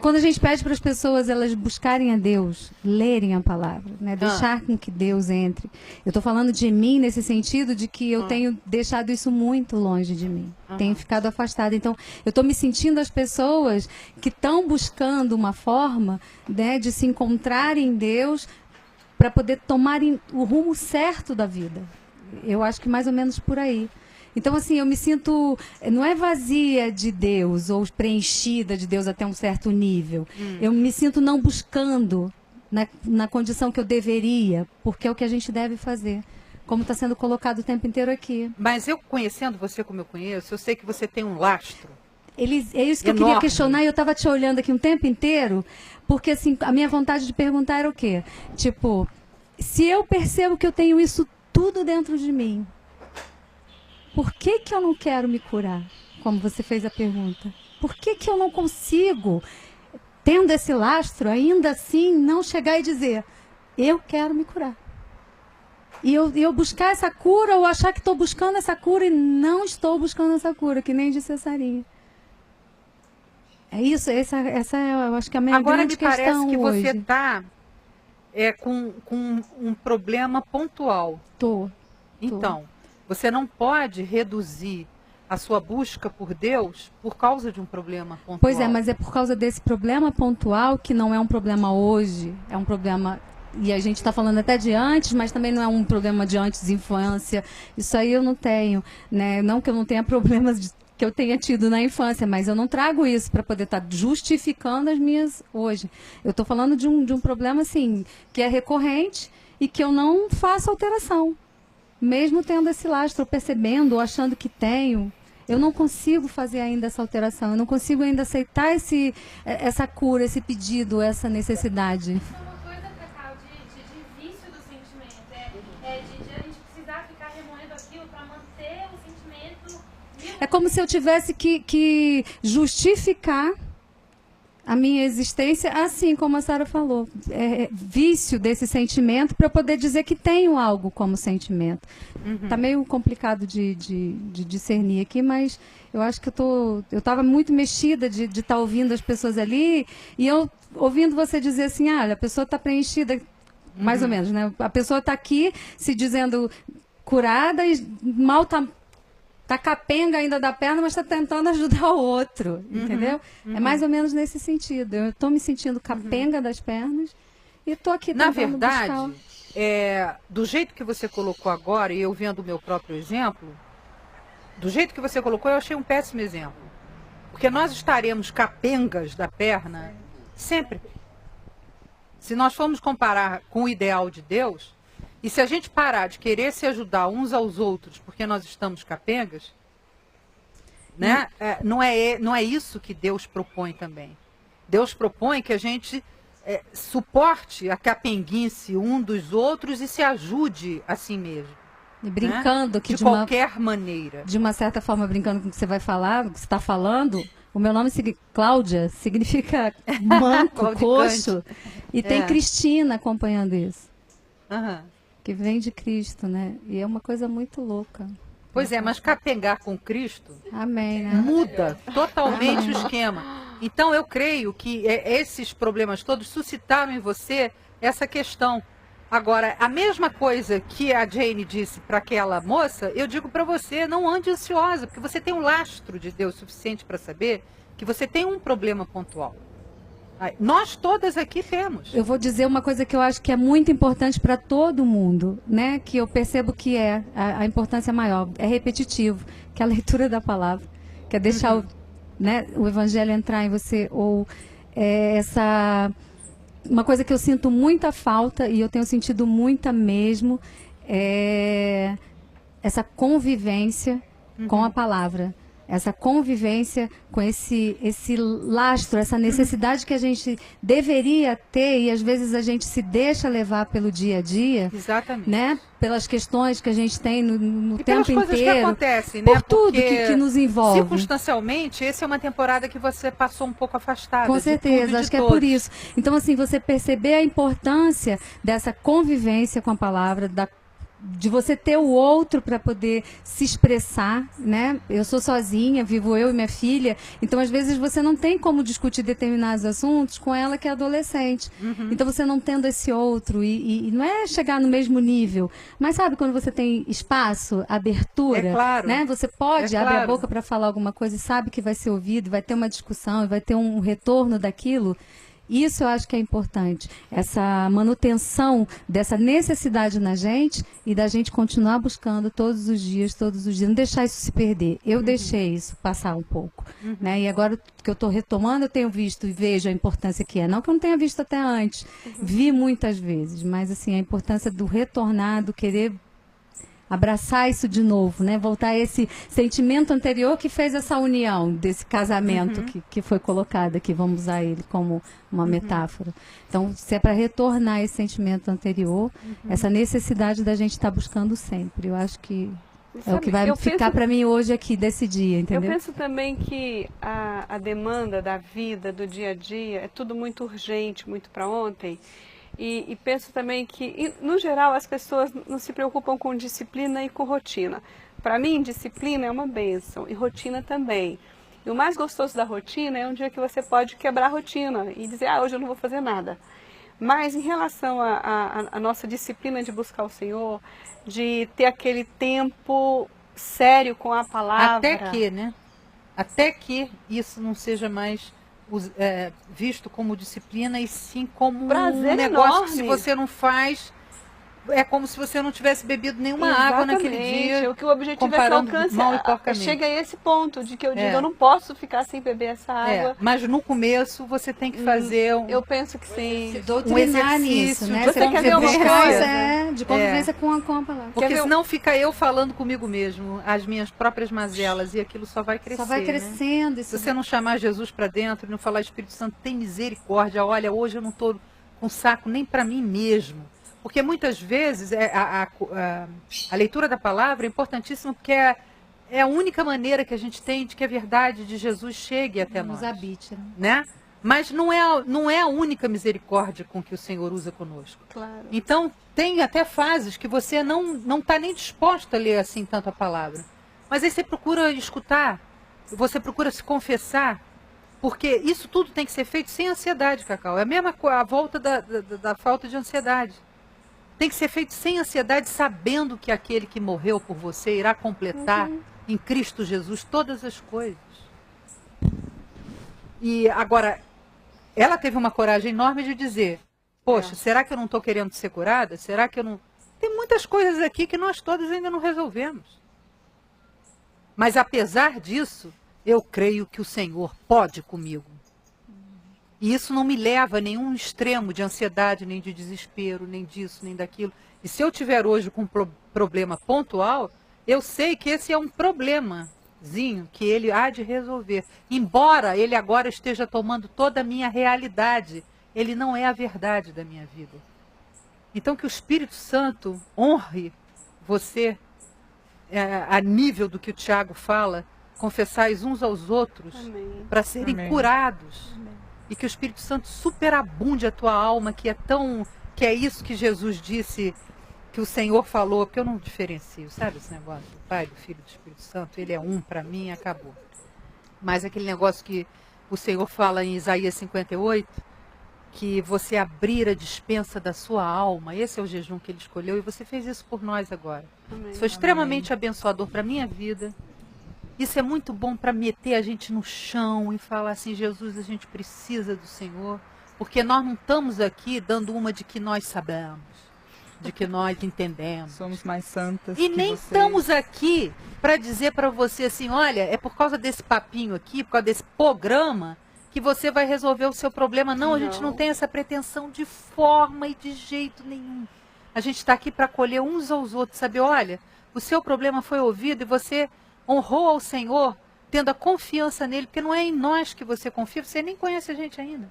Quando a gente pede para as pessoas elas buscarem a Deus, lerem a palavra, né? Deixar com que Deus entre. Eu estou falando de mim nesse sentido de que eu tenho deixado isso muito longe de mim. Tenho ficado afastada. Então, eu estou me sentindo as pessoas que estão buscando uma forma, né, de se encontrarem em Deus para poder tomarem o rumo certo da vida. Eu acho que mais ou menos por aí. Então, assim, eu me sinto, não é vazia de Deus ou preenchida de Deus até um certo nível. Eu me sinto não buscando na condição que eu deveria, porque é o que a gente deve fazer, como está sendo colocado o tempo inteiro aqui. Mas eu conhecendo você como eu conheço, eu sei que você tem um lastro. É isso que eu queria questionar, e eu estava te olhando aqui um tempo inteiro, porque assim, a minha vontade de perguntar era o quê? Tipo, se eu percebo que eu tenho isso tudo dentro de mim, por que eu não quero me curar? Como você fez a pergunta. Por que eu não consigo, tendo esse lastro, ainda assim, não chegar e dizer, eu quero me curar? E eu buscar essa cura, ou achar que estou buscando essa cura e não estou buscando essa cura, que nem disse a Sarinha. É isso, essa eu acho que é a minha grande questão hoje. Agora me parece que você está com um problema pontual. Tô. Então, você não pode reduzir a sua busca por Deus por causa de um problema pontual. Pois é, mas é por causa desse problema pontual, que não é um problema hoje, é um problema, e a gente está falando até de antes, mas também não é um problema de antes, infância. Isso aí eu não tenho, né? Não que eu não tenha problemas que eu tenha tido na infância, mas eu não trago isso para poder estar justificando as minhas hoje. Eu estou falando de um problema, assim, que é recorrente e que eu não faço alteração. Mesmo tendo esse lastro, percebendo ou achando que tenho, eu não consigo fazer ainda essa alteração, eu não consigo ainda aceitar essa cura, esse pedido, essa necessidade. Isso é uma coisa, Cacau, de vício do sentimento, de a gente precisar ficar remoendo aquilo para manter o sentimento... É como se eu tivesse que justificar a minha existência, assim como a Sara falou, vício desse sentimento para eu poder dizer que tenho algo como sentimento. Tá meio complicado de discernir aqui, mas eu acho que eu estava muito mexida de estar ouvindo as pessoas ali e eu ouvindo você dizer assim, a pessoa está preenchida, mais ou menos, né? A pessoa está aqui se dizendo curada e mal tá capenga ainda da perna, mas está tentando ajudar o outro, entendeu? É mais ou menos nesse sentido. Eu estou me sentindo capenga das pernas e estou aqui tentando buscar. Na verdade, do jeito que você colocou agora, e eu vendo o meu próprio exemplo, do jeito que você colocou, eu achei um péssimo exemplo. Porque nós estaremos capengas da perna sempre. Se nós formos comparar com o ideal de Deus, e se a gente parar de querer se ajudar uns aos outros porque nós estamos capengas, né? Não é isso que Deus propõe também. Deus propõe que a gente suporte a capenguice um dos outros e se ajude a si mesmo. E brincando, né? que de qualquer maneira. De uma certa forma, brincando com o que você vai falar, o que você está falando, o meu nome Cláudia significa manco, coxo, e tem Cristina acompanhando isso. Que vem de Cristo, né? E é uma coisa muito louca. Pois é, mas capengar com Cristo Amém, né? muda totalmente o esquema. Então eu creio que esses problemas todos suscitaram em você essa questão. Agora, a mesma coisa que a Jane disse para aquela moça, eu digo para você, não ande ansiosa, porque você tem um lastro de Deus suficiente para saber que você tem um problema pontual. Nós todas aqui temos. Eu vou dizer uma coisa que eu acho que é muito importante para todo mundo, né? Que eu percebo que a importância maior, é repetitivo, que é a leitura da palavra, que é deixar o evangelho entrar em você, ou uma coisa que eu sinto muita falta, e eu tenho sentido muita mesmo, é essa convivência com a palavra. Essa convivência com esse lastro, essa necessidade que a gente deveria ter, e às vezes a gente se deixa levar pelo dia a dia. Exatamente. Né? Pelas questões que a gente tem no tempo inteiro. Pelas coisas que acontecem, né? Por tudo que nos envolve. Circunstancialmente, essa é uma temporada que você passou um pouco afastada. Com certeza, acho que é por isso. Então, assim, você perceber a importância dessa convivência com a palavra, de você ter o outro para poder se expressar, né? Eu sou sozinha, vivo eu e minha filha, então às vezes você não tem como discutir determinados assuntos com ela que é adolescente. Então você não tendo esse outro, e não é chegar no mesmo nível, mas sabe quando você tem espaço, abertura, claro. Né? Você pode abrir a boca para falar alguma coisa e sabe que vai ser ouvido, vai ter uma discussão, vai ter um retorno daquilo. Isso eu acho que é importante, essa manutenção dessa necessidade na gente e da gente continuar buscando todos os dias, não deixar isso se perder. Eu deixei isso passar um pouco, né? E agora que eu estou retomando, eu tenho visto e vejo a importância que é. Não que eu não tenha visto até antes, vi muitas vezes, mas assim, a importância do retornar, do querer abraçar isso de novo, né? Voltar a esse sentimento anterior que fez essa união desse casamento que foi colocado aqui, vamos usar ele como uma metáfora. Então, se é para retornar esse sentimento anterior, essa necessidade da gente estar buscando sempre, eu acho que é o que vai ficar para mim hoje aqui, desse dia, entendeu? Eu penso também que a demanda da vida, do dia a dia, é tudo muito urgente, muito para ontem. E penso também que, no geral, as pessoas não se preocupam com disciplina e com rotina. Para mim, disciplina é uma bênção e rotina também. E o mais gostoso da rotina é um dia que você pode quebrar a rotina e dizer, hoje eu não vou fazer nada. Mas em relação à nossa disciplina de buscar o Senhor, de ter aquele tempo sério com a palavra... Até que, né? Até que isso não seja mais... visto como disciplina e sim como prazer um negócio enorme. Que se você não faz, é como se você não tivesse bebido nenhuma água naquele dia. O que o objetivo é que alcance, chega a esse ponto de que eu digo, eu não posso ficar sem beber essa água. Mas no começo você tem que fazer eu penso que sim. Um exercício, né? Você quer ver uma coisa? De convivência com a palavra. Porque senão fica eu falando comigo mesmo, as minhas próprias mazelas, e aquilo só vai crescer. Só vai crescendo. Né? Se você não chamar Jesus para dentro e não falar, Espírito Santo, tem misericórdia, olha, hoje eu não estou com saco nem para mim mesmo. Porque muitas vezes a leitura da palavra é importantíssima, porque é a única maneira que a gente tem de que a verdade de Jesus chegue até nós. Nos habite. Né? Mas não é a única misericórdia com que o Senhor usa conosco. Claro. Então, tem até fases que você não está nem disposto a ler assim tanto a palavra. Mas aí você procura escutar, você procura se confessar, porque isso tudo tem que ser feito sem ansiedade, Cacau. É a mesma coisa, a volta da falta de ansiedade. Tem que ser feito sem ansiedade, sabendo que aquele que morreu por você irá completar em Cristo Jesus todas as coisas. E agora, ela teve uma coragem enorme de dizer, poxa, será que eu não estou querendo ser curada? Será que eu não... Tem muitas coisas aqui que nós todos ainda não resolvemos. Mas apesar disso, eu creio que o Senhor pode comigo. E isso não me leva a nenhum extremo de ansiedade, nem de desespero, nem disso, nem daquilo. E se eu tiver hoje com um problema pontual, eu sei que esse é um problemazinho que ele há de resolver. Embora ele agora esteja tomando toda a minha realidade, ele não é a verdade da minha vida. Então que o Espírito Santo honre você a nível do que o Tiago fala, confessais uns aos outros para serem curados. Amém. E que o Espírito Santo superabunde a tua alma, que é isso que Jesus disse, que o Senhor falou, porque eu não diferencio, sabe esse negócio do Pai, do Filho e do Espírito Santo? Ele é um para mim e acabou. Mas aquele negócio que o Senhor fala em Isaías 58, que você abrir a despensa da sua alma, esse é o jejum que ele escolheu, e você fez isso por nós agora. Amém. Isso foi extremamente abençoador para a minha vida. Isso é muito bom para meter a gente no chão e falar assim, Jesus, a gente precisa do Senhor, porque nós não estamos aqui dando uma de que nós sabemos, de que nós entendemos. Somos mais santas e que nem vocês. Estamos aqui para dizer para você assim, olha, é por causa desse papinho aqui, por causa desse programa, que você vai resolver o seu problema. Não, a gente não tem essa pretensão de forma e de jeito nenhum. A gente está aqui para acolher uns aos outros, saber, olha, o seu problema foi ouvido e você honrou ao Senhor, tendo a confiança nele, porque não é em nós que você confia, você nem conhece a gente ainda.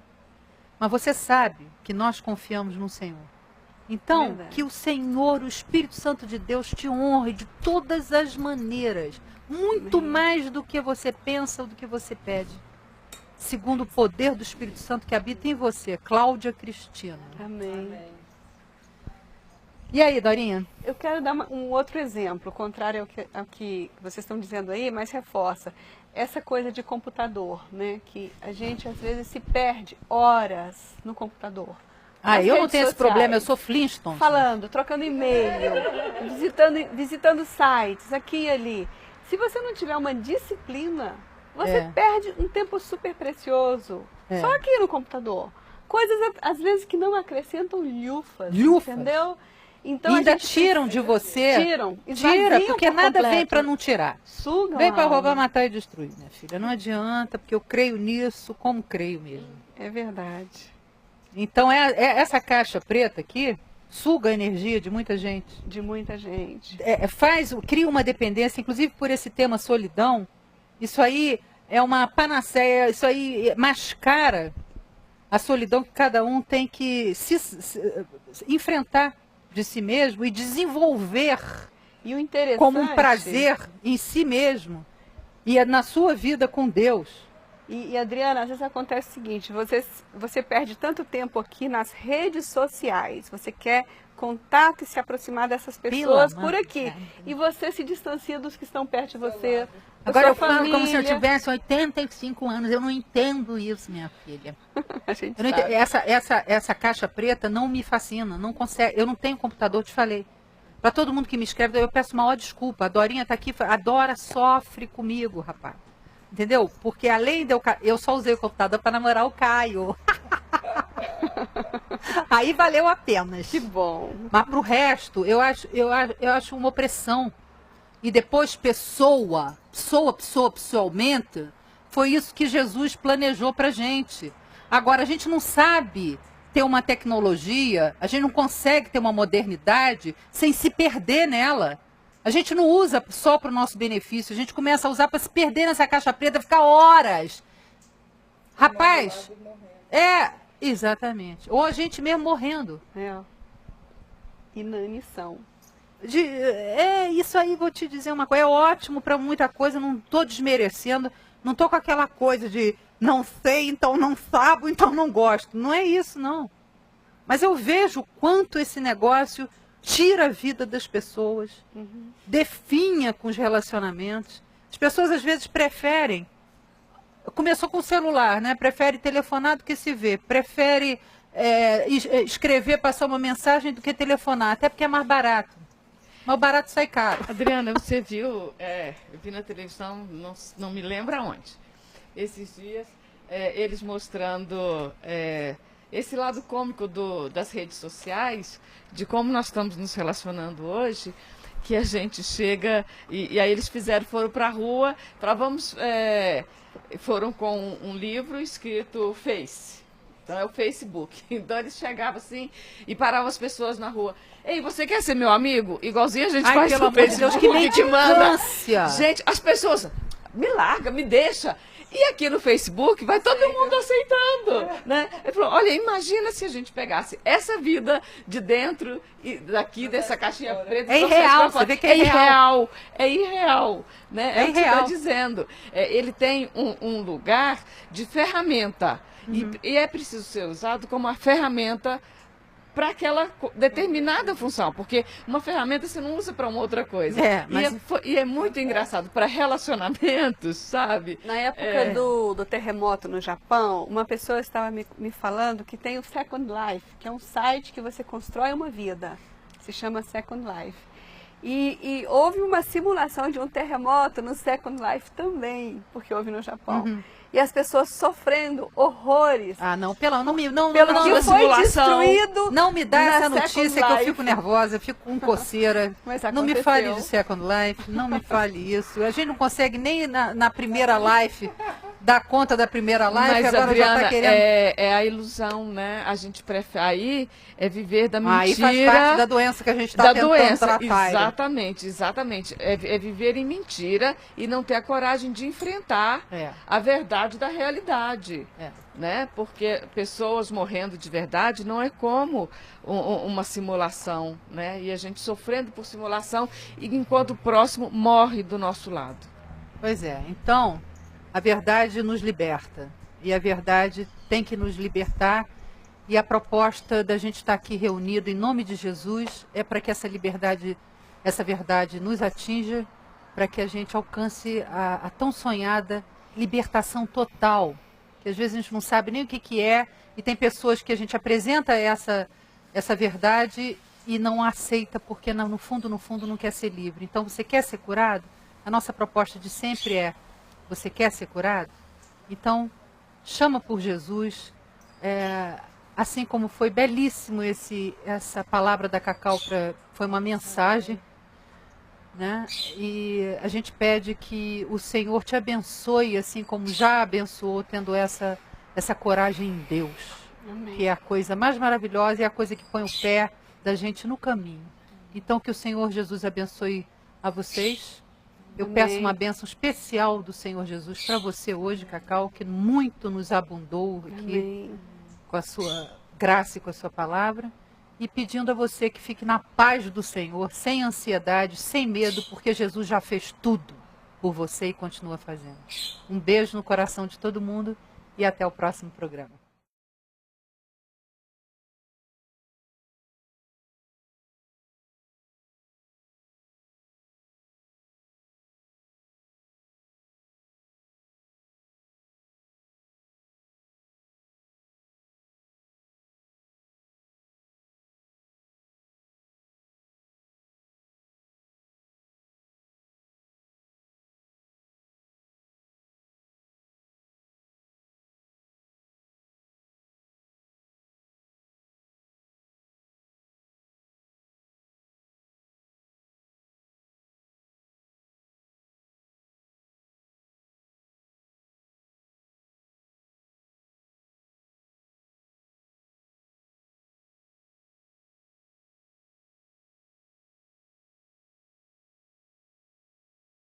Mas você sabe que nós confiamos no Senhor. Então, que o Senhor, o Espírito Santo de Deus, te honre de todas as maneiras, muito mais do que você pensa ou do que você pede. Segundo o poder do Espírito Santo que habita em você, Cláudia Cristina. Amém. E aí, Dorinha? Eu quero dar um outro exemplo, contrário ao que vocês estão dizendo aí, mas reforça. Essa coisa de computador, né? Que a gente às vezes se perde horas no computador. Eu não tenho esse problema, eu sou Flintstone. Falando, trocando e-mail, visitando sites, aqui e ali. Se você não tiver uma disciplina, você perde um tempo super precioso. Só aqui no computador. Coisas, às vezes, que não acrescentam lhufas. Entendeu? Então, ainda tiram de você. Tira, porque nada vem para não tirar. Sugam. Vem para roubar, matar e destruir, minha filha. Não adianta, porque eu creio nisso como creio mesmo. É verdade. Então, essa caixa preta aqui suga a energia de muita gente. De muita gente. Cria uma dependência, inclusive por esse tema solidão. Isso aí é uma panaceia, isso aí mascara a solidão que cada um tem que se enfrentar de si mesmo e desenvolver e o interessante, como um prazer em si mesmo e na sua vida com Deus. E Adriana, às vezes acontece o seguinte, você perde tanto tempo aqui nas redes sociais, você quer contato e se aproximar dessas pessoas por aqui, e você se distancia dos que estão perto de você. Agora eu falo como se eu tivesse 85 anos, eu não entendo isso, minha filha. A gente essa caixa preta não me fascina, não consegue, eu não tenho computador, te falei. Para todo mundo que me escreve, eu peço maior desculpa. A Dorinha está aqui, a Dora sofre comigo, rapaz. Entendeu? Porque além de eu só usei o computador para namorar o Caio. Aí valeu a pena. Que bom. Mas pro resto, eu acho uma opressão. E depois pessoalmente, foi isso que Jesus planejou pra gente. Agora, a gente não sabe ter uma tecnologia, a gente não consegue ter uma modernidade sem se perder nela. A gente não usa só para o nosso benefício, a gente começa a usar para se perder nessa caixa preta, ficar horas. Rapaz, exatamente. Ou a gente mesmo morrendo. Inanição. Isso aí, vou te dizer uma coisa, é ótimo para muita coisa, não estou desmerecendo, não estou com aquela coisa de não sei, então não sabo, então não gosto. Não é isso, não. Mas eu vejo o quanto esse negócio tira a vida das pessoas, definha com os relacionamentos. As pessoas às vezes preferem, começou com o celular, né? Prefere telefonar do que se ver, prefere escrever, passar uma mensagem do que telefonar, até porque é mais barato. Mas o barato sai caro. Adriana, você viu, eu vi na televisão, não me lembro aonde, esses dias, eles mostrando esse lado cômico das redes sociais, de como nós estamos nos relacionando hoje, que a gente chega, e aí eles foram para a rua, foram com um livro escrito Face. Então é o Facebook. Então eles chegavam assim e paravam as pessoas na rua. Ei, você quer ser meu amigo? Igualzinho a gente faz pelo no amor de Facebook, Deus, que nem te manda. ânsia. Gente, as pessoas, me larga, me deixa. E aqui no Facebook vai todo mundo aceitando, né? Ele falou, olha, imagina se a gente pegasse essa vida de dentro e daqui dessa caixinha preta. É irreal, você vê que é irreal. É irreal, né? É o que irreal. está dizendo. Ele tem um lugar de ferramenta e é preciso ser usado como uma ferramenta para aquela determinada função, porque uma ferramenta você não usa para uma outra coisa. E é muito engraçado para relacionamentos, sabe? Na época do terremoto no Japão, uma pessoa estava me falando que tem o Second Life, que é um site que você constrói uma vida. Se chama Second Life. E houve uma simulação de um terremoto no Second Life também, porque houve no Japão. E as pessoas sofrendo horrores. Ah, não, pelo não, que foi destruído. Não me dá essa na notícia Second que eu Life. fico nervosa, eu fico com coceira. Mas não me aconteceu. fale de Second Life, não me fale isso. A gente não consegue nem na primeira life dar conta da primeira life, mas, agora Adriana, já está querendo... é a ilusão, né? A gente prefere... Aí é viver da mentira... Aí faz parte da doença que a gente está tentando tratar. Exatamente. É viver em mentira e não ter a coragem de enfrentar a verdade da realidade. Né? Porque pessoas morrendo de verdade não é como uma simulação, né? E a gente sofrendo por simulação enquanto o próximo morre do nosso lado. Pois é, então a verdade nos liberta e a verdade tem que nos libertar, e a proposta da gente estar aqui reunido em nome de Jesus é para que essa verdade nos atinja, para que a gente alcance a tão sonhada libertação total, que às vezes a gente não sabe nem o que é, e tem pessoas que a gente apresenta essa verdade e não aceita, porque no fundo não quer ser livre. Então, você quer ser curado? A nossa proposta de sempre é, você quer ser curado? Então, chama por Jesus, assim como foi belíssimo essa palavra da Cacau, foi uma mensagem, né? E a gente pede que o Senhor te abençoe, assim como já abençoou, tendo essa coragem em Deus. Amém. Que é a coisa mais maravilhosa e a coisa que põe o pé da gente no caminho. Então, que o Senhor Jesus abençoe a vocês. Eu peço uma bênção especial do Senhor Jesus para você hoje, Cacau, que muito nos abundou aqui com a sua graça e com a sua palavra. E pedindo a você que fique na paz do Senhor, sem ansiedade, sem medo, porque Jesus já fez tudo por você e continua fazendo. Um beijo no coração de todo mundo e até o próximo programa.